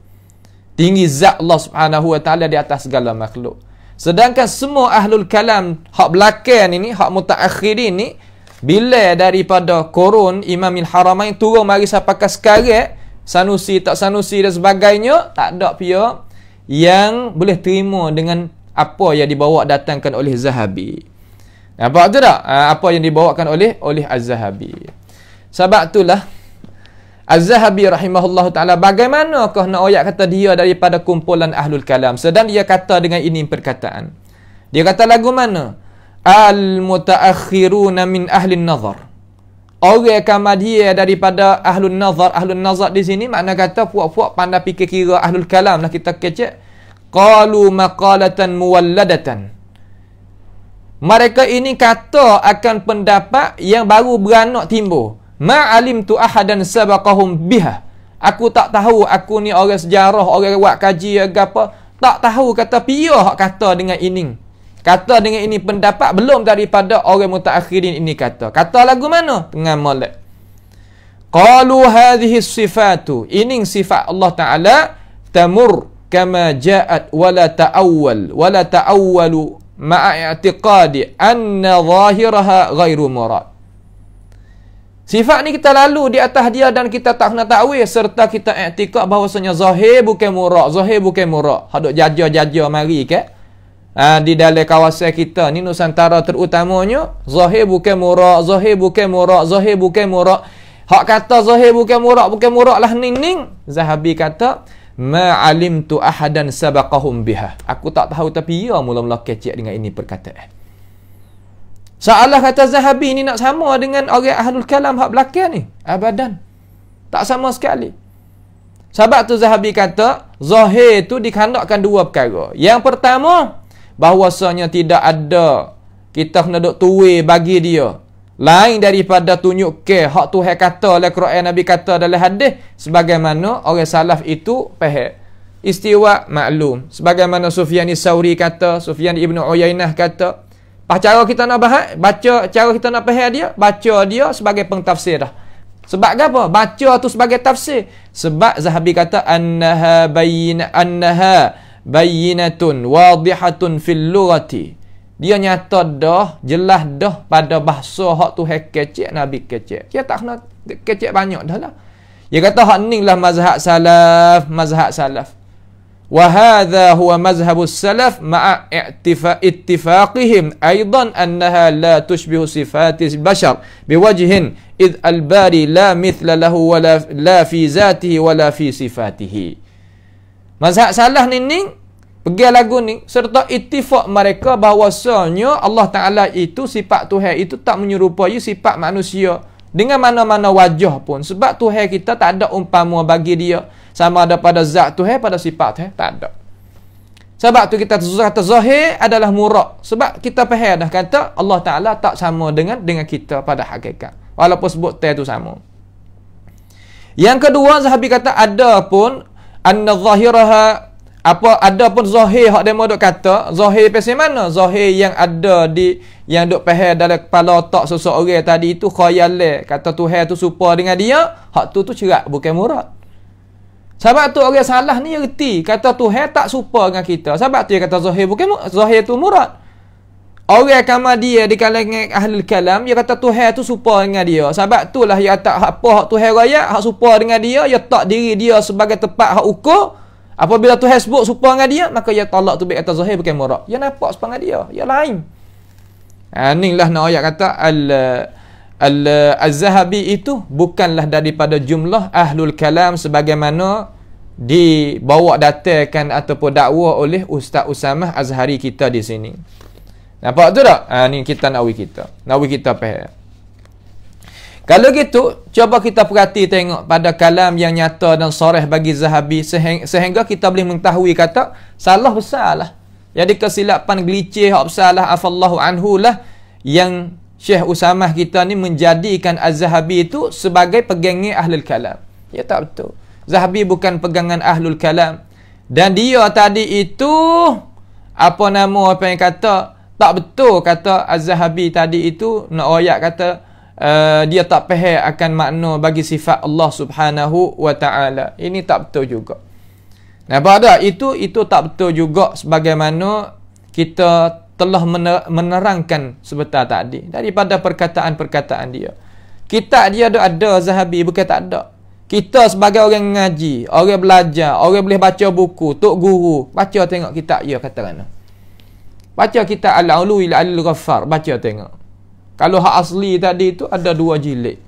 Tinggi zat Allah Subhanahu wa taala di atas segala makhluk. Sedangkan semua ahlul kalam hak belakang ini, hak mutaakhirin ni, bila daripada Qurun Imamil Haramain turun mari sampai ke sekarang, Sanusi tak Sanusi dan sebagainya, tak ada pihak yang boleh terima dengan apa yang dibawa datangkan oleh Zahabi. Nampak tu tak? Apa yang dibawakan oleh Az-Zahabi. Sebab itulah Az-Zahabi rahimahullah ta'ala, bagaimanakah nak ayat kata dia daripada kumpulan ahlul kalam, sedang dia kata dengan ini perkataan. Dia kata lagu mana? Al-mutaakhiruna min ahlin nazar. Orang kama dia daripada ahlul nazar. Ahlul nazar di sini makna kata puak-puak pandai fikir kira ahlul kalam lah kita kecek. Qalu maqalatan muwalladatan. Mereka ini kata akan pendapat yang baru beranak timbul. Ma'alimtu ahadan sabaqahum biha. Aku tak tahu, aku ni orang sejarah, orang buat kaji apa, tak tahu kata pia hak kata dengan ini. Kata dengan ini pendapat belum daripada orang mutaakhirin ini kata. Kata lagu mana? Tengah molek. Qalu hadhihi sifatu. Ini sifat Allah Taala tamur kama ja'at wala ta'awwalu ma'a i'tiqadi anna zahiraha ghairu murad. Sifat ni kita lalu di atas dia dan kita tak kena takwil serta kita i'tikad bahawasanya zahir bukan murad, zahir bukan murad. Haduk jaja-jaja mari ke? Di dalam kawasan kita ni Nusantara terutamanya, zahir bukan murad, zahir bukan murad, zahir bukan murad. Hak kata zahir bukan murad lah ning. Zahabi kata ma alimtu ahadan sabaqahum biha. Aku tak tahu tapi ya mula-mula kecek dengan ini perkataan. Seolah kata Zahabi ni nak sama dengan orang ahlul kalam hak belakang ni. Abadan. Tak sama sekali. Sebab tu Zahabi kata, zahir tu dikandakkan dua perkara. Yang pertama, bahawasanya tidak ada kita kena duk tuwe bagi dia lain daripada tunjuk ke hak Tuhan kata oleh Quran, Nabi kata dalam hadis, sebagaimana orang salaf itu faham. Istiwa maklum. Sebagaimana Sufyan Sauri kata, Sufyan Ibn Uyainah kata, cara kita nak bahas, baca cara kita nak faham dia, baca dia sebagai pentafsir dah. Sebab apa? Baca tu sebagai tafsir. Sebab Zahabi kata annaha bayyinatun wadihatun fil lughati. Dia nyata dah, jelas dah pada bahasa hak tu kecek, Nabi kecek. Dia tak kena kecek banyak dah lah. Dia kata hak ni lah mazhab salaf. وهذا هو مذهب السلف مع اتفاقهم أيضا أنها لا تشبه صفات البشر بوجه إذ الباري لا مثل له ولا لا في ذاته ولا في صفاته. Mazhab salah ni pergi lagu ni serta ittifaq mereka bahawasanya Allah Ta'ala itu sifat Tuhan itu tak menyerupai sifat manusia dengan mana-mana wajah pun. Sebab Tuhan kita tak ada umpama bagi dia sama ada pada zat Tuhan, pada sifat Tuhan, tak ada. Sebab tu kita kata zahir adalah murad. Sebab kita faham dah kata Allah Ta'ala tak sama dengan kita pada hakikat. Walaupun sebut tu sama. Yang kedua, Zahabi kata ada pun anna zahiraha, ada pun zahir hak demo dok kata, zahir pasal mana? Zahir yang ada di yang dok faham dalam kepala otak seseorang tadi itu khayal. Kata Tuhan tu serupa dengan dia, hak tu cerak bukan murad. Sebab tu orang salah ni erti kata Tuhan tak serupa dengan kita. Sebab tu dia kata zahir bukan zahir tu murad. Orang kama dia di kalangan ahli kalam dia kata Tuhan tu serupa dengan dia. Sebab itulah dia tak apa hak Tuhan raya hak serupa dengan dia, dia tak diri dia sebagai tempat hak ukur. Apabila Tuhan sebut serupa dengan dia, maka dia tolak tu baik kata zahir bukan murad. Dia nampak serupa dengan dia, dia lain. Inilah nak ayat kata Az-Zahabi itu bukanlah daripada jumlah ahlul kalam sebagaimana dibawa datangkan ataupun dakwa oleh Ustaz Usamah Azhari kita di sini. Nampak tu tak? Ni kita nak kita faham. Kalau gitu, coba kita perhati tengok pada kalam yang nyata dan sarih bagi Zahabi sehingga kita boleh mengetahui kata salah besar lah. Jadi kesilapan gelicih hak besar lah afallahu anhu lah yang Syekh Usamah kita ni menjadikan Az-Zahabi itu sebagai pegangan ahlul kalam. Ya tak betul. Zahabi bukan pegangan ahlul kalam. Dan dia tadi itu apa yang kata tak betul kata Az-Zahabi tadi itu nak ayat kata dia tak faham akan makna bagi sifat Allah Subhanahu wa taala. Ini tak betul juga. Nah, pada itu tak betul juga sebagaimana kita telah menerangkan sebentar tadi daripada perkataan-perkataan dia. Kitab dia ada Zahabi, bukan tak ada. Kita sebagai orang ngaji, orang belajar, orang boleh baca buku, tok guru, baca tengok kitab dia kata mana. Baca kitab Al-Ulu ila Al-Ghaffar, baca tengok. Kalau hak asli tadi itu ada 2 jilid.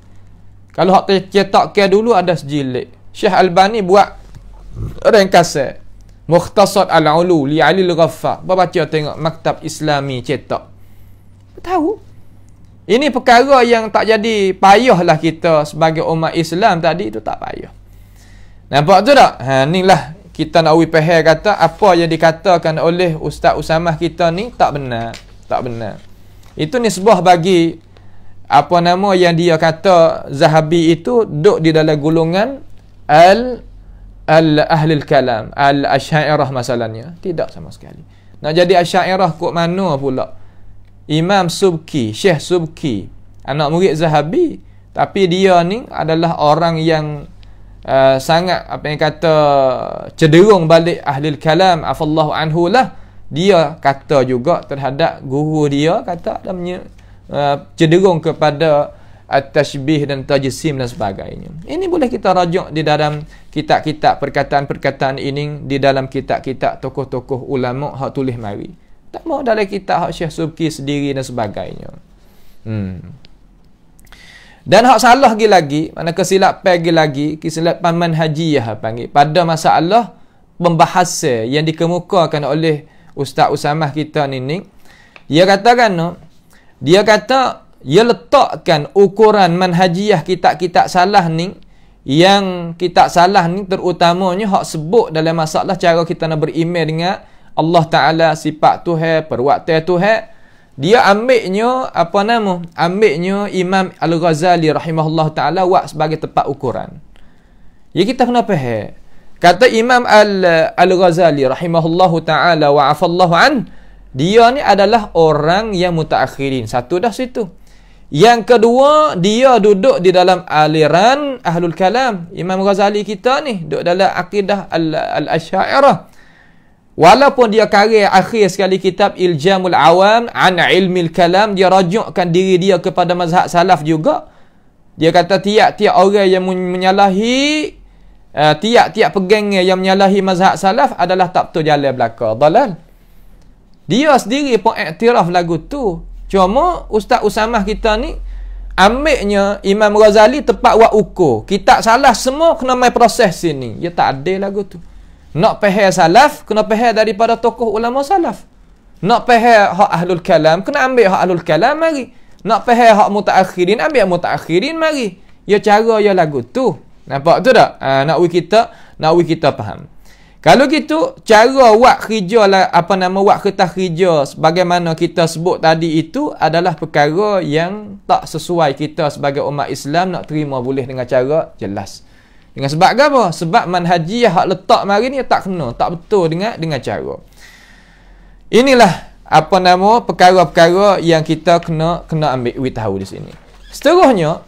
Kalau hak cetak ke dulu ada sejilid. Syekh Albani buat ringkasan Mukhtasar Al-Ulu li Al-Ghaffar. Baca tengok maktab Islami cetak. Tahu? Ini perkara yang tak jadi payahlah kita sebagai umat Islam tadi itu tak payah. Nampak tu tak? Inilah kita nak faham kata apa yang dikatakan oleh Ustaz Usamah kita ni tak benar. Tak benar. Itu nisbah bagi apa nama yang dia kata Zahabi itu duduk di dalam golongan Ahlul Kalam, Al-Asy'ariyah masalahnya. Tidak sama sekali. Nak jadi Asy'ariyah kok mana pula? Imam Subki, Syekh Subki, anak murid Zahabi, tapi dia ni adalah orang yang sangat apa yang kata cenderung balik Ahlul Kalam, afallahu anhu lah. Dia kata juga terhadap guru dia kata adanya cenderung kepada at-tashbih dan tajsim dan sebagainya. Ini boleh kita rajuk di dalam kitab-kitab perkataan-perkataan ini di dalam kitab-kitab tokoh-tokoh ulama hak tulis mari. Tak mau dalam kitab hak Syekh Subki sendiri dan sebagainya. Dan hak salah lagi, mana kesilapan lagi, kesilapan manhajiyah panggil pada masalah pembahasan yang dikemukakan oleh Ustaz Usamah kita ni. Dia katakan dia kata dia letakkan ukuran manhajiyah kitab-kitab salah ni, yang kitab salah ni terutamanya hak sebut dalam masalah cara kita nak beriman dengan Allah Ta'ala, sifat Tuhan, perbuatan Tuhan. Dia ambilnya apa nama? Ambilnya Imam Al-Ghazali rahimahullah Ta'ala buat sebagai tempat ukuran. Ya kita kena faham. Kata Imam Al-Ghazali rahimahullah Ta'ala wa afallahu an, dia ni adalah orang yang mutaakhirin. Satu dah situ. Yang kedua, dia duduk di dalam aliran Ahlul Kalam. Imam Ghazali kita ni duduk dalam akidah Al-Asy'ariyah. Walaupun dia karya akhir sekali kitab Iljamul Awam an Ilmil Kalam, dia rajukkan diri dia kepada mazhab salaf juga. Dia kata tiap-tiap orang yang menyalahi tiap-tiap pegangnya yang menyalahi mazhab salaf adalah tak betul jalan belaka, dalal. Dia sendiri pun iktiraf lagu tu. Cuma Ustaz Usamah kita ni ambilnya Imam Ghazali tepat buat ukur. Kitab salah semua kena main proses sini. Dia tak ada lagu tu. Nak faham salaf, kena faham daripada tokoh ulama salaf. Nak faham hak Ahlul Kalam, kena ambil hak Ahlul Kalam mari. Nak faham hak mutaakhirin, ambil mutaakhirin mari. Ya cara ya lagu tu. Nampak tu tak? Nak kita faham. Kalau gitu, cara buat kerja lah, apa nama buat kertas kerja sebagaimana kita sebut tadi itu adalah perkara yang tak sesuai kita sebagai umat Islam nak terima boleh dengan cara jelas. Dengan sebab apa? Sebab manhajiyah hak letak mari ni tak kena, tak betul dengan cara. Inilah apa nama perkara-perkara yang kita kena ambil tahu di sini. Seterusnya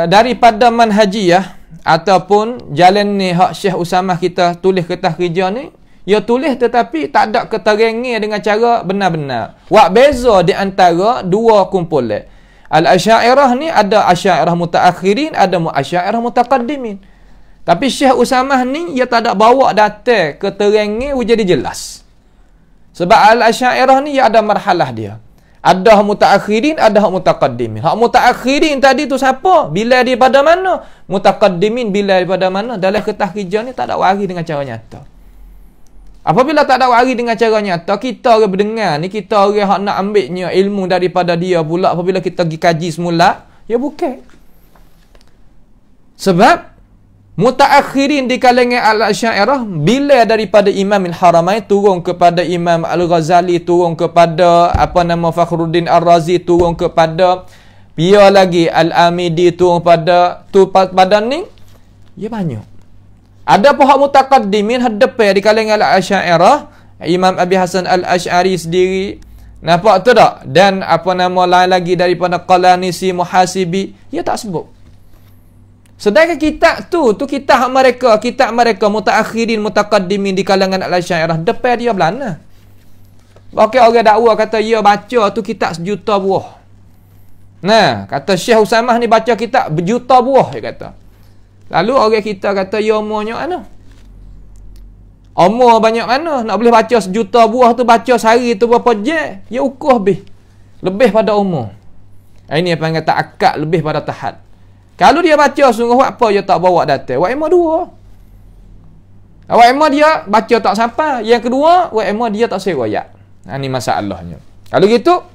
daripada manhajiyah ataupun jalan ni hak Syekh Usamah kita tulis kertas kerja ni, dia tulis tetapi tak ada keterangan dengan cara benar-benar. Wak beza di antara dua kumpulan. Al-Asy'ariyah ni ada Asy'ariyah mutaakhirin, ada Asy'ariyah mutaqaddimin. Tapi Syekh Usamah ni dia tak ada bawa data keterangan jadi jelas. Sebab Al-Asy'ariyah ni dia ada marhalah dia. Ada hak mutaakhirin, ada hak mutaqaddimin. Hak mutaakhirin tadi tu siapa? Bila daripada mana? Mutaqaddimin bila daripada mana? Dalam kertas kerja ni tak ada wari dengan cara nyata. Apabila tak ada wari dengan cara nyata, kita orang berdengar ni, kita orang hak nak ambilnya ilmu daripada dia pula apabila kita pergi kaji semula, ya bukan. Sebab mutaakhirin di kalangan Al-Asy'ariyah bila daripada Imam Al-Haramain turun kepada Imam Al-Ghazali, turun kepada apa nama Fakhruddin Ar-Razi, turun kepada dia lagi Al-Amidi, turun pada ni ya banyak. Ada pihak mutaqaddimin hadap di kalangan Al-Asy'ariyah, Imam Abi Hasan Al-Asy'ari sendiri, Nampak tu tak? Dan apa nama lain lagi daripada Qalanisi, Muhasibi, dia tak sebut. Sedangkan kitab tu kitab mereka mutaakhirin, mutaqaddimin di kalangan al-Asy'ariyah, depan dia belana. Okey, orang dakwa kata dia baca tu kitab sejuta buah. Nah, kata Syekh Usamah ni baca kitab berjuta buah, dia kata. Lalu orang kita kata ya umurnya mana? Umur banyak mana? Nak boleh baca sejuta buah tu, baca sehari tu berapa je? Ya ukur lebih pada umur. Ini apa yang kata akad lebih pada tahad. Kalau dia baca sungguh, apa dia tak bawa data? Wak emah dua. Wak emah dia baca tak sampai. Yang kedua, wak emah dia tak riwayat. Ini masalahnya. Kalau gitu,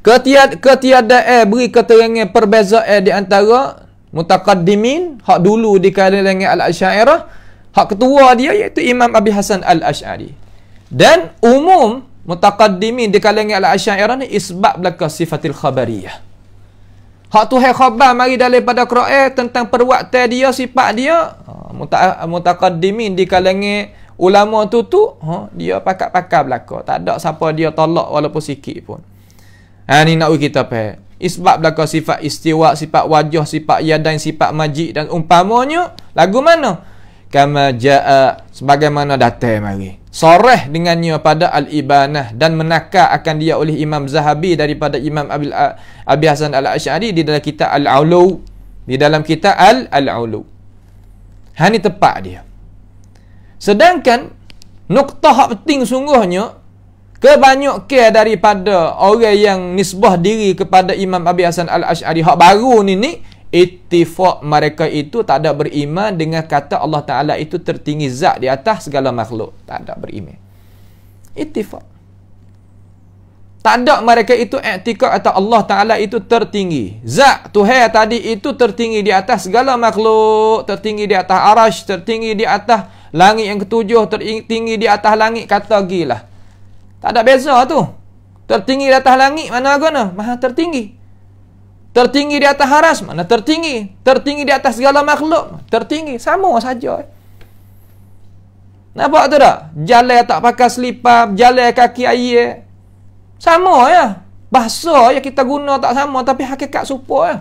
ketiadaan beri keterangan perbezaan di antara mutaqaddimin, hak dulu di kalangan al-Asy'ariyah, hak ketua dia iaitu Imam Abi Hasan al-Asy'ari. Dan umum mutaqaddimin di kalangan al-Asy'ariyah ni isbat belaka sifatil khabariyah. Hak Tuhan khabar mari daripada Quran tentang perbuatan dia, sifat dia. Mutaqaddimin di kalangan ulama tu dia pakar-pakar belaka. Tak ada siapa dia tolak walaupun sikit pun. Ni nak kita faham. Isbat belaka sifat istiwa, sifat wajah, sifat yadain, sifat majid dan umpamanya. Lagu mana? Kama jaa, sebagaimana datang mari. Soreh dengannya pada al-Ibanah dan menakar akan dia oleh Imam Zahabi daripada Imam Abi Hasan al-Asy'ari di dalam kitab Al-Ulu. Di dalam kitab Al-Ulu. Ini tepat dia. Sedangkan nuktah hak penting sungguhnya, kebanyakan daripada orang yang nisbah diri kepada Imam Abi Hasan al-Asy'ari hak baru ni ittifaq mereka itu tak ada beriman dengan kata Allah Ta'ala itu tertinggi zat di atas segala makhluk. Tak ada beriman. Ittifaq. Tak ada mereka itu i'tikad kata Allah Ta'ala itu tertinggi. Zat Tuhan tadi itu tertinggi di atas segala makhluk. Tertinggi di atas arash, tertinggi di atas langit yang ketujuh, tertinggi di atas langit kata gila. Tak ada beza tu. Tertinggi di atas langit mana agana? Maha tertinggi. Tertinggi di atas haras, mana tertinggi. Tertinggi di atas segala makhluk, tertinggi. Sama saja. Nampak tu tak? Jalan tak pakai selipar, jalan kaki air. Sama ya. Bahasa yang kita guna tak sama, tapi hakikat serupa ya.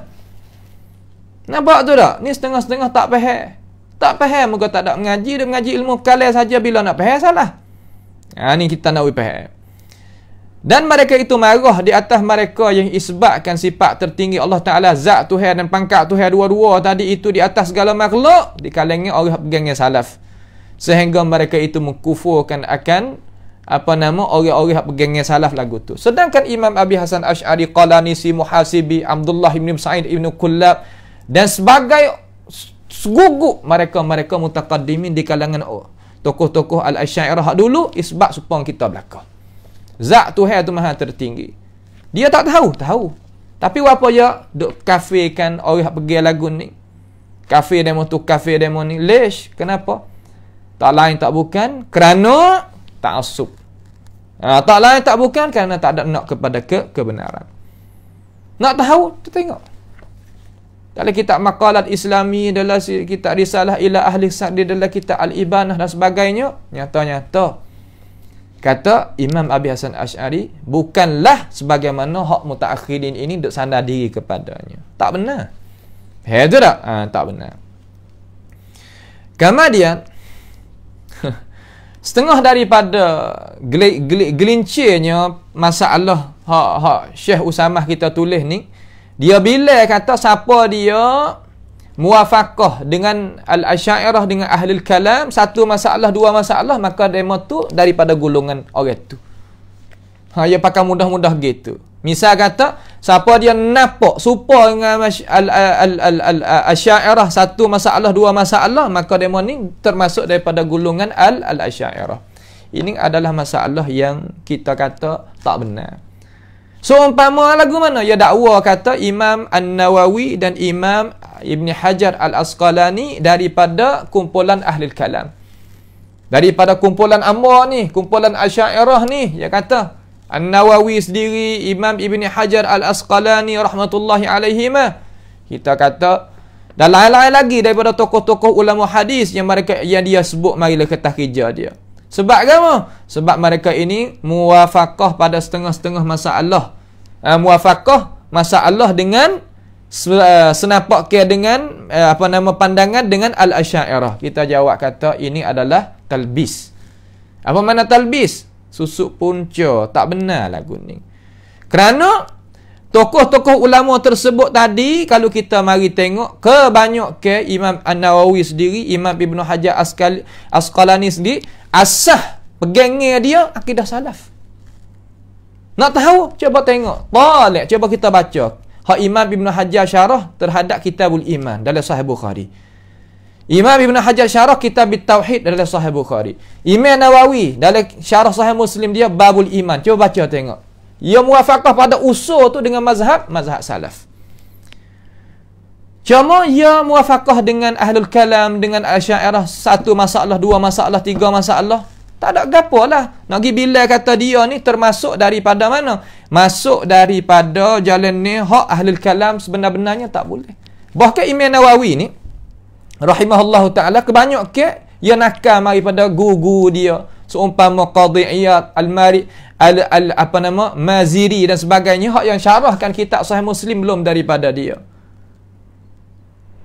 Nampak tu tak? Ni setengah-setengah tak faham. Tak faham, muka tak ada mengaji. Dia mengaji ilmu kalam saja, bila nak faham salah. Ni kita nak faham. Dan mereka itu marah di atas mereka yang isbatkan sifat tertinggi Allah Ta'ala, zat Tuhan dan pangkat Tuhan dua-dua tadi itu di atas segala makhluk di kalangan orang pegangnya salaf. Sehingga mereka itu mengkufurkan akan orang-orang pegangnya salaf lagu tu. Sedangkan Imam Abi Hasan Asy'ari, Qalanisi, Muhasibi, Abdullah ibn Sa'id ibn Kullab dan sebagai seguguk mereka mutaqaddimin di kalangan tokoh-tokoh al-Asy'ariyah dulu isbat supang kita belakang. Zat Tuhan tu maha tertinggi. Dia tak tahu. Tapi apa dia duk kafirkan orang pergi lagu ni. Kafir demo tu, kafir demo ni. Lesh, kenapa? Tak lain tak bukan kerana ta'assub. Tak lain tak bukan kerana tak ada nak kepada kebenaran. Nak tahu, tu tengok. Dalam kitab Maqalat Islami, dalam kitab Risalah ila Ahli Sa'di, dalam kitab Al-Ibanah dan sebagainya, nyata-nyata kata Imam Abi Hasan Asy'ari bukanlah sebagaimana hak mutaakhirin ini duk sandar diri kepadanya. Tak benar. Itu tak? Tak benar. Kemudian setengah daripada gelincirnya masalah hak Syekh Usamah kita tulis ni, dia bila kata siapa dia muwafaqah dengan al-Asy'ariyah dengan ahli kalam, satu masalah, dua masalah, maka demo tu daripada golongan orang tu. Dia pakai mudah-mudah gitu. Misal kata siapa dia nampak serupa dengan al-Asy'ariyah satu masalah, dua masalah, maka demo ni termasuk daripada golongan al-Asy'ariyah. Ini adalah masalah yang kita kata tak benar. So umpama lagu mana? Ya dakwa kata Imam An-Nawawi dan Imam Ibn Hajar Al-Asqalani daripada kumpulan ahli kalam. Daripada kumpulan Amr ni, kumpulan Asy'ariyah ni, dia kata An-Nawawi sendiri, Imam Ibn Hajar Al-Asqalani rahmatullahi alaihima. Kita kata dan lain-lain lagi daripada tokoh-tokoh ulama hadis yang dia sebut marilah kertas kerja dia. Sebab apa? Sebab mereka ini muwafaqah pada setengah-setengah masalah. Muwafaqah masalah dengan senapak ke dengan pandangan dengan al-Asy'ariyah. Kita jawab kata ini adalah talbis. Apa makna talbis? Susuk punca, tak benar lagu ni. Kerana tokoh-tokoh ulama tersebut tadi, kalau kita mari tengok kebanyak ke Imam An-Nawawi sendiri, Imam Ibn Hajar Asqalani sendiri, asah pegangnya dia akidah salaf. Nak tahu? Cuba tengok. Talik, cuba kita baca. Hak Imam Ibn Hajar syarah terhadap Kitabul Iman dalam Sahih Bukhari. Imam Ibn Hajar syarah Kitab Tauhid dalam Sahih Bukhari. Imam Nawawi dalam syarah Sahih Muslim dia Babul Iman. Cuba baca tengok. Ia muwafaqah pada usul tu dengan mazhab salaf. Cuma ia muwafaqah dengan Ahlul Kalam, dengan Asy'ariyah, satu masalah, dua masalah, tiga masalah. Tak ada gapo lah. Nak pergi bila kata dia ni termasuk daripada mana? Masuk daripada jalan ni hak Ahlul Kalam sebenar-benarnya tak boleh. Bahkan Imam Nawawi ni rahimahullahu ta'ala kebanyak ke ia nakal mari pada guru dia seumpama Qadhi Iyad Maziri dan sebagainya, hak yang syarahkan kitab Sahih Muslim belum daripada dia.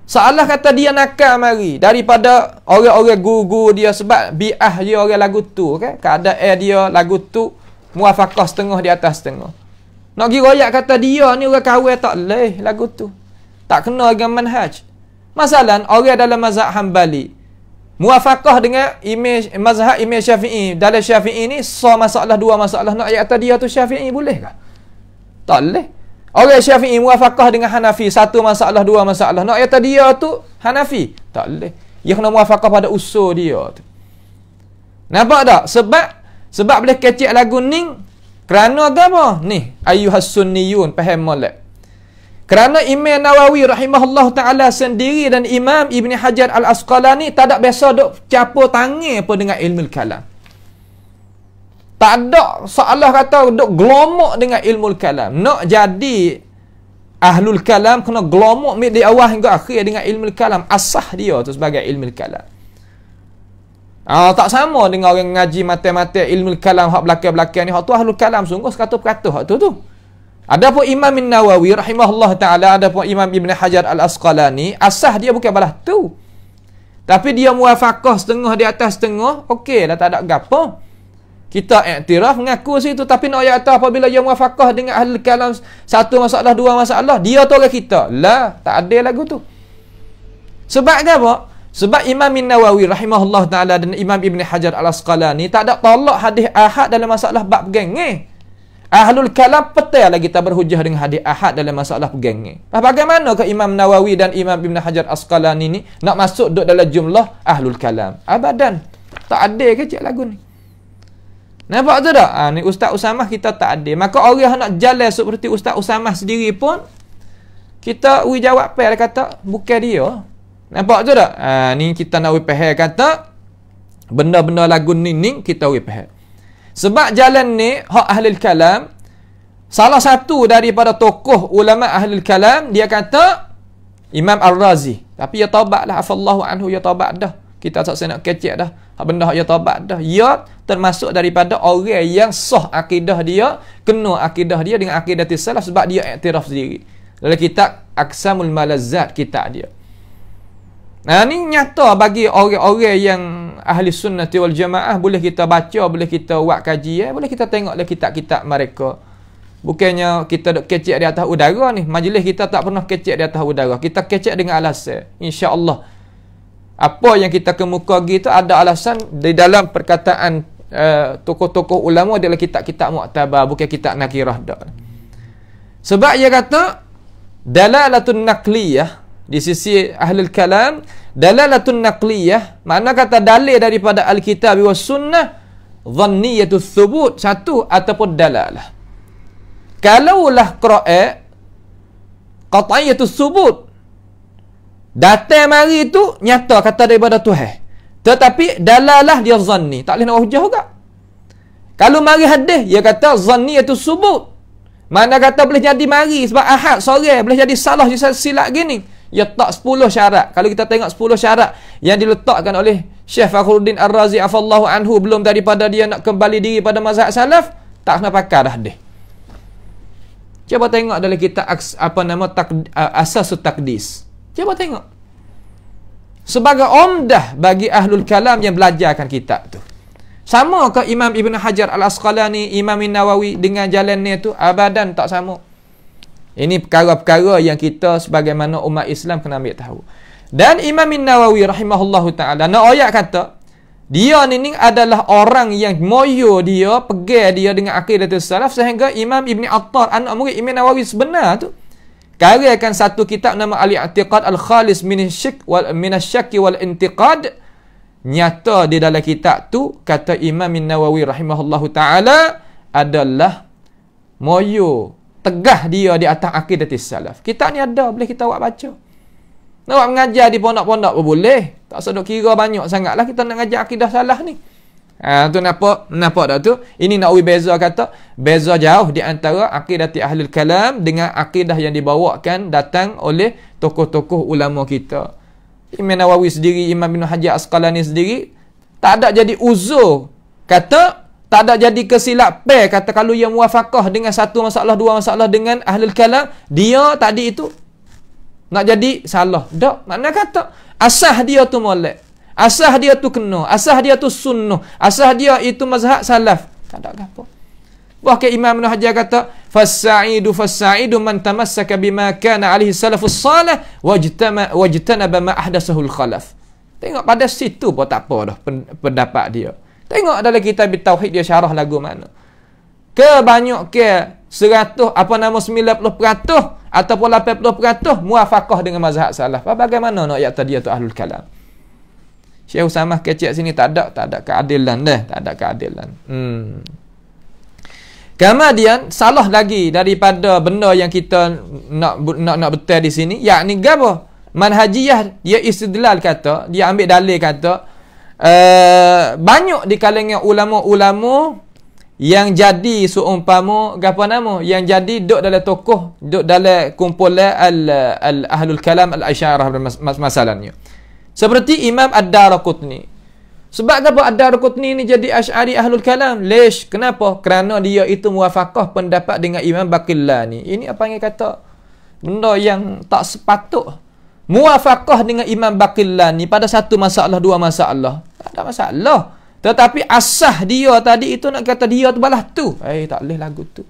Salah kata dia nakal mari daripada orang-orang guru dia, sebab bi'ah dia orang lagu tu kan, keadaan dia lagu tu muwafaqah setengah di atas setengah. Nak pergi royak kata dia ni orang kawin tak leh lagu tu, tak kena dengan manhaj. Masalah orang dalam mazhab Hambali muwafaqah dengan mazhab Imam Syafi'i. Dalam Syafi'i ni masalah, dua masalah, nak ayat dia tu Syafi'i boleh ke? Tak boleh. Orang Syafi'i muwafaqah dengan Hanafi, satu masalah, dua masalah, nak ayat dia tu Hanafi. Tak boleh. Dia kena muwafaqah pada usul dia tu. Nampak tak? Sebab boleh kecek lagu ni kerana apa? Ni ayyuhas sunniyun, faham molek. Kerana Imam Nawawi rahimahullah ta'ala sendiri dan Imam Ibn Hajar Al-Asqalani tak ada biasa duk capur tangan apa dengan ilmu kalam. Tak ada seolah kata duk gelomok dengan ilmu kalam. Nak jadi ahlul kalam kena gelomok di awal hingga akhir dengan ilmu kalam. Asah dia tu sebagai ilmu kalam. Tak sama dengan orang ngaji matematik ilmu kalam hak belakang-belakang ni. Hak tu ahlul kalam sungguh sekata-kata hak tu. Adapun Imam Nawawi rahimahullah ta'ala, adapun Imam Ibn Hajar Al-Asqalani, asah dia bukan balah tu. Tapi dia muwafaqah setengah di atas setengah, okey lah, tak ada gapo. Kita iktiraf mengaku situ, tapi nak ayat apabila dia muwafaqah dengan ahli kalam satu masalah, dua masalah, dia tu orang kita. Lah, tak ada lagu tu. Sebab apa? Sebab Imam Nawawi rahimahullah ta'ala dan Imam Ibn Hajar Al-Asqalani tak ada tolak hadis ahad dalam masalah bab pegang. Ahlul kalam petai lagi kita berhujah dengan hadis ahad dalam masalah pegang ni. Bagaimana ke Imam Nawawi dan Imam Ibn Hajar Asqalani ni nak masuk duduk dalam jumlah ahlul kalam? Abadan. Tak ada ke cik lagu ni? Nampak tu tak? Ni Ustaz Usamah kita tak ada. Maka orang nak jalan seperti Ustaz Usamah sendiri pun kita jawab apa dia kata bukan dia. Nampak tu tak? Ni kita nak faham kata benda-benda lagu ni kita faham. Sebab jalan ni hak ahlul kalam, salah satu daripada tokoh ulama ahlul kalam dia kata Imam Ar-Razi, tapi dia taubatlah, afallahu anhu, dia taubat dah. Kita tak nak kecek dah. Hak benda hak dia taubat dah. Dia termasuk daripada orang yang sah akidah dia, kena akidah dia dengan akidah salaf sebab dia iktiraf sendiri. Dalam kitab Aqsamul Malazzat kitab dia. Ni nyata bagi orang-orang yang ahli sunnah wal jamaah, boleh kita baca, boleh kita buat kaji, boleh kita tengoklah kitab-kitab mereka. Bukannya kita duk kecek di atas udara ni. Majlis kita tak pernah kecek di atas udara. Kita kecek dengan alasan. Insya-Allah. Apa yang kita kemuka gitu ada alasan di dalam perkataan tokoh-tokoh ulama dalam kitab-kitab mu'tabar, bukan kitab nakirah dak. Sebab dia kata dalalatun naqliyah di sisi ahlul kalam, dalalatun naqliyah makna kata dalil daripada al-kitab wa sunnah, dhanniyatul thubut, satu ataupun dalalah. Kalaulah qira'at qat'iyatus thubut, datang mari tu nyata kata daripada Tuhan, tetapi dalalah dia zanni, tak boleh nak hujah juga. Kalau mari hadis dia kata dhanniyatus thubut, mana kata boleh jadi mari sebab ahad sore boleh jadi salah silap gini. Ya tak 10 syarat. Kalau kita tengok 10 syarat yang diletakkan oleh Syekh Fakhruddin Ar-Razi afallahu anhu belum daripada dia nak kembali diri pada mazhab salaf, tak kena pakai dah dia. Cuba tengok dalam kitab Asasul Taqdis. Cuba tengok. Sebagai omdah bagi ahlul kalam yang belajarkan kitab tu. Sama ke Imam Ibn Hajar Al-Asqalani, Imam Nawawi dengan jalan ni tu? Abadan tak sama. Ini perkara-perkara yang kita sebagaimana umat Islam kena ambil tahu. Dan Imam Nawawi rahimahullahu ta'ala nak ayat kata, dia ni adalah orang yang moyo dia, pegang dia dengan akidatul salaf, sehingga Imam Ibn Attar, anak murid Imam Nawawi sebenar tu, karyakan satu kitab nama Al-I'tiqad Al-Khalis Minasyaki Wal-Intiqad. Nyata di dalam kitab tu, kata Imam Nawawi rahimahullahu ta'ala, adalah moyo, tegah dia di atas akidatul salaf. Kitab ni ada, boleh kita awak baca. Nak awak mengajar di pondok-pondok pun boleh. Tak sedok kira banyak sangatlah kita nak ngajar akidah salah ni. Tu nampak tak tu? Ini Nawawi beza kata, beza jauh di antara akidah ahlul kalam dengan akidah yang dibawakan datang oleh tokoh-tokoh ulama kita. Imam Nawawi sendiri, Imam Ibn Hajar Asqalani sendiri, tak ada jadi uzur. Kata, tak ada jadi kesilap kata kalau yang muwafaqah dengan satu masalah, dua masalah dengan ahlul kalam, dia tadi itu nak jadi salah. Tak, makna kata asah dia tu molek, asah dia tu kena, asah dia tu sunnah, asah dia itu mazhab salaf. Tak ada apa. Bahkan Imam Ibn Hajar kata, fasaidu man tamassaka bima kana alaihi salafus salih wajtanaba ma ahdatsahu al-khalaf. Tengok pada situ pun tak apa dah pendapat dia. Tengok dalam kitab tauhid dia syarah lagu mana. Kebanyak ke 90% ataupun 80% muafaqah dengan mazhab salaf. Bagaimana nak ayat tadi tu ahlul kalam? Syekh Usamah kecek sini tak ada keadilan dah, tak ada keadilan. Kemudian salah lagi daripada benda yang kita nak betul di sini, yakni gapo? Manhajiyah dia istidlal kata, dia ambil dalil kata banyak di kalangan ulama-ulama yang jadi seumpama gapo nama, yang jadi duk dalam tokoh, duk dalam kumpulan ahlul kalam al-asy'ariyah masalahnya. Seperti Imam Ad-Darqutni. Sebab apa Ad-Darqutni ni jadi Asy'ari ahlul kalam? Lesh, kenapa? Kerana dia itu muwafaqah pendapat dengan Imam Baqillani. Ini apa yang kata benda yang tak sepatut. Muwafaqah dengan Imam Baqillani pada satu masalah, dua masalah, tak ada masalah. Tetapi asah dia tadi itu nak kata dia tu balas tu. Tak boleh lagu tu.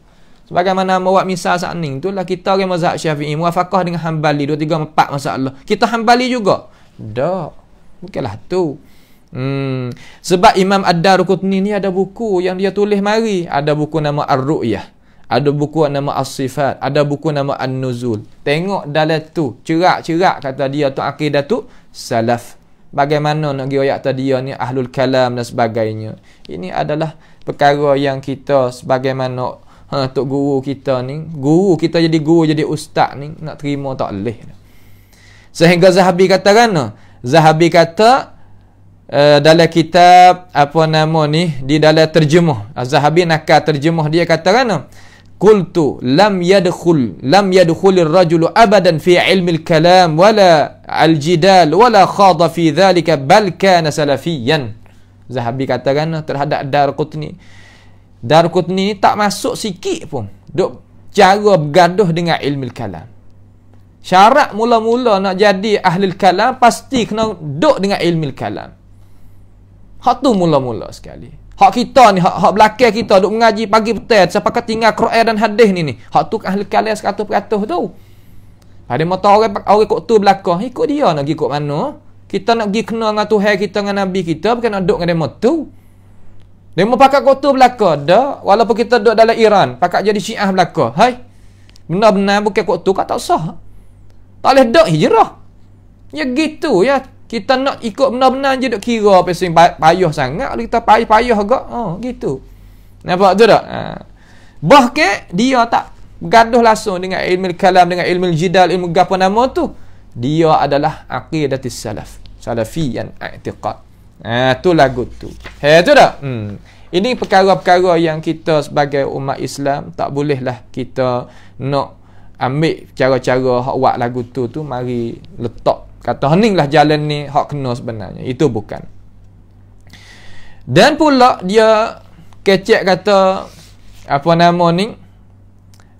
Sebagaimana buat misal saat ni, itulah kita orang mazhab Syafi'i muwafaqah dengan Hambali 2, 3, 4 masalah. Kita Hambali juga. Tak. Bukanlah tu. Sebab Imam Ad-Darqutni ni ada buku yang dia tulis mari. Ada buku nama Ar-Ru'yah. Ada buku nama As-Sifat. Ada buku nama An-Nuzul. Tengok dalam tu. Cerak-cerak kata dia tu akidah tu salaf. Bagaimana nak ayat tadi dia ni ahlul kalam dan sebagainya. Ini adalah perkara yang kita sebagaimana tok guru kita ni, guru kita jadi guru, jadi ustaz ni nak terima tak boleh. Sehingga Zahabi kata kan, Zahabi kata dalam kitab apa nama ni, di dalam terjemah Zahabi nakal terjemah dia kata kan, qultu lam yadkhulir rajulu abadan fi ilmi al-kalam wala al-jidal wala khada fi dhalika bal kana salafiyan. Zahabi katakan terhadap Darqutni ni tak masuk sikit pun duk cara bergaduh dengan ilmu al-kalam. Syarat mula-mula nak jadi ahli al-kalam pasti kena duk dengan ilmu al-kalam. Hak tu mula-mula sekali. Hak kita ni, hak belakang kita duk mengaji pagi petang sampai ke tinggal Quran dan hadis ni. Hak tu ahli kalam 100% tu. Ada mata orang kok tu belakang, ikut dia nak pergi kok mana? Kita nak pergi kena dengan Tuhan kita, dengan Nabi kita, bukan nak duk dengan demo tu. Demo pakat kok tu belakang dah, walaupun kita duk dalam Iran, pakat jadi Syiah belakang. Hai. Benar-benar bukan kok tu tak sah. Tak boleh duk hijrah. Ya gitu ya. Kita nak ikut benar-benar je duk kira pasal payah sangat. Kalau kita payah agak, gitu. Nampak tu tak? Bahkan dia tak gaduh langsung dengan ilmu kalam, dengan ilmu jidal, ilmu apa nama tu. Dia adalah aqidatis salaf. Salafiyan i'tiqad. Tu lagu tu. Tu tak? Ini perkara-perkara yang kita sebagai umat Islam tak bolehlah kita nak ambil cara-cara hak buat lagu tu mari letak kata heninglah jalan ni hak kena sebenarnya. Itu bukan. Dan pula dia kecek kata apa nama ni,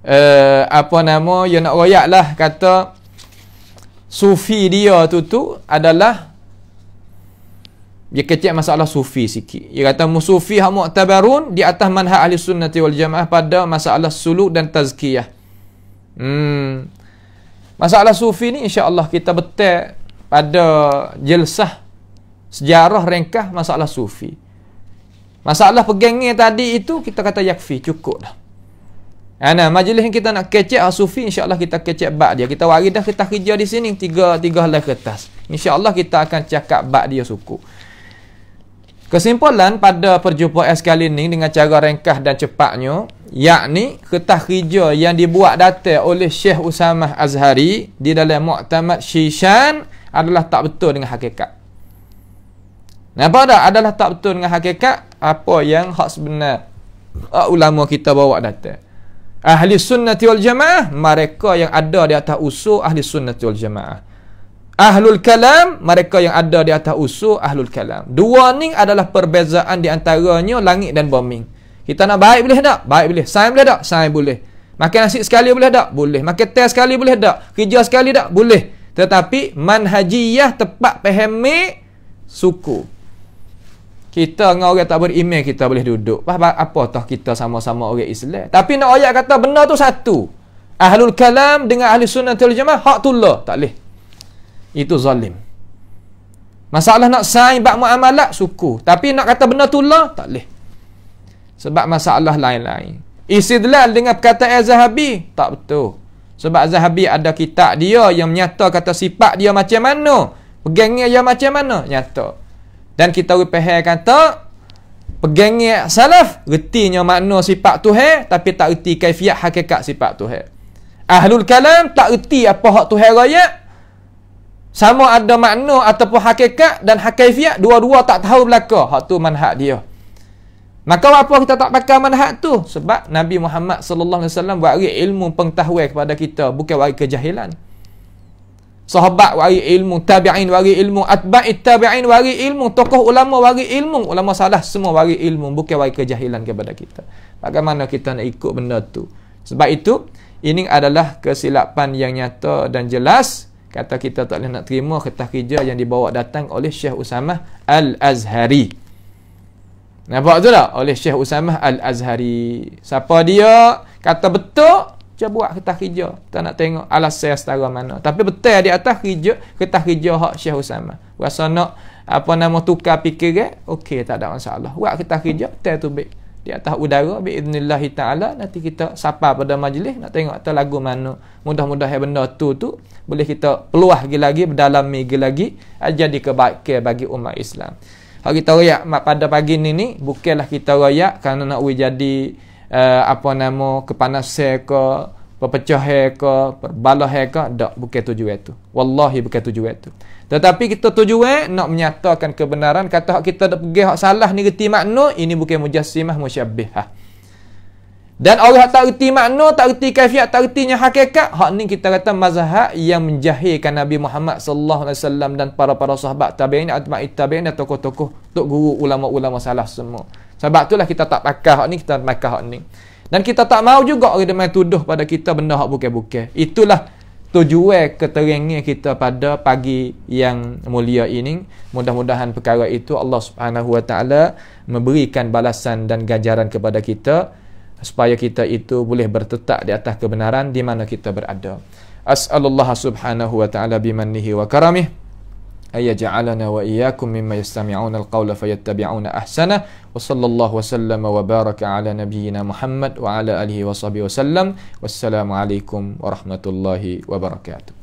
dia nak royak lah, kata sufi dia tu adalah, dia kecek masalah sufi sikit. Dia kata musufi hak mu'tabarun di atas manhaj ahli sunnati wal jamaah pada masalah suluk dan tazkiyah. Masalah sufi ni insya-Allah kita betul pada jelsah sejarah ringkas masalah sufi. Masalah pegangnya tadi itu kita kata yakfi, cukup dah. Nah, majlis yang kita nak kecek sufi, insya-Allah kita kecek bab dia. Kita waridah, kita kerja di sini tiga helai kertas. Insya-Allah kita akan cakap bab dia suku. Kesimpulan pada perjumpaan sekali ini dengan cara ringkas dan cepatnya, yakni kertas kerja yang dibuat datang oleh Syekh Usamah Azhari di dalam Mu'tamad Shishan adalah tak betul dengan hakikat. Nampak tak? Adalah tak betul dengan hakikat apa yang hak sebenar ulama kita bawa datang. Ahli sunnati wal jamaah, mereka yang ada di atas usul ahli sunnati wal jamaah. Ahlul kalam, mereka yang ada di atas usul ahlul kalam. Dua ni adalah perbezaan di antaranya langit dan bumi. Kita nak baik boleh tak? Baik boleh. Sains boleh tak? Sains boleh. Makan nasi sekali boleh tak? Boleh. Makan teh sekali boleh tak? Kerja sekali tak? Boleh. Tetapi manhajiyah tepat fahami suku. Kita dengan orang tak beriman kita boleh duduk. Apa tah kita sama-sama orang Islam. Tapi nak ayat kata benar tu satu. Ahlul kalam dengan ahli sunnah wal jamaah hak tullah. Tak boleh. Itu zalim. Masalah nak saing bab muamalat suku, tapi nak kata benda tullah tak boleh. Sebab masalah lain-lain. Istidlal dengan perkataan Zahabi tak betul. Sebab Zahabi ada kitab dia yang menyata kata sifat dia macam mana, pegangnya dia macam mana, nyata. Dan kita faham kata pegangnya salaf retinya makna sifat Tuhan tapi tak reti kaifiat hakikat sifat Tuhan. Ahlul kalam tak reti apa hak Tuhan raya, sama ada makna ataupun hakikat dan hakaifiat, dua-dua tak tahu belaka. Hak tu manhaj dia. Maka apa kita tak pakai manhaj tu? Sebab Nabi Muhammad sallallahu alaihi wasallam bagi ilmu pengetahuan kepada kita, bukan bagi kejahilan. Sahabat bagi ilmu, tabi'in bagi ilmu, atba'it tabi'in bagi ilmu, tokoh ulama bagi ilmu, ulama salah semua bagi ilmu, bukan bagi kejahilan kepada kita. Bagaimana kita nak ikut benda tu? Sebab itu ini adalah kesilapan yang nyata dan jelas. Kata kita tak boleh nak terima kertas kerja yang dibawa datang oleh Syekh Usamah Al-Azhari. Nampak tu tak? Oleh Syekh Usamah Al-Azhari. Siapa dia? Kata betul, dia buat kertas kerja. Kita nak tengok alasan setara mana. Tapi betul di atas kertas kerja hak Syekh Usamah. Rasa nak tukar fikir, okey, tak ada masalah. Buat kertas kerja, betul tu baik. Di atas udara biiznillahi taala, nanti kita sapa pada majlis nak tengok atas lagu mana. Mudah-mudahan benda tu boleh kita peluah lagi berdalami lagi jadi kebaikan bagi umat Islam. Kalau kita royak pada pagi ni bukanlah kita royak kerana nak jadi kepanasan ke, perpecahan ke, perbalahan ke, tak, bukan tujuan itu. Wallahi bukan tujuan itu. Tetapi kita tujuan nak menyatakan kebenaran. Kata hak kita dah pergi hak salah ni reti makna, ini bukan mujassimah musyabbihah. Dan orang tak reti makna, tak reti kaifiat, tak retinya hakikat, hak ni kita kata mazhab yang menjahilkan Nabi Muhammad sallallahu alaihi wasallam dan para sahabat tabi'in, atba'it tabi'in dan tokoh-tokoh tok guru ulama-ulama salah semua. Sebab itulah kita tak pakai hak ni, kita pakai hak ni. Dan kita tak mau juga orang dia tuduh pada kita benda hak bukan-bukan. Itulah tujuan keterangan kita pada pagi yang mulia ini. Mudah-mudahan perkara itu Allah Subhanahu wa taala memberikan balasan dan ganjaran kepada kita supaya kita itu boleh bertetap di atas kebenaran di mana kita berada. As'alullah Subhanahu wa taala bimannihi wa karamih ayaj'alana wa iyyakum mimma yastami'una al-qawla fayattabi'una ahsana wa sallallahu wa sallama wa baraka ala nabiyyina Muhammad wa ala alihi wa sahbihi wa sallam. Wassalamu alaikum warahmatullahi wabarakatuh.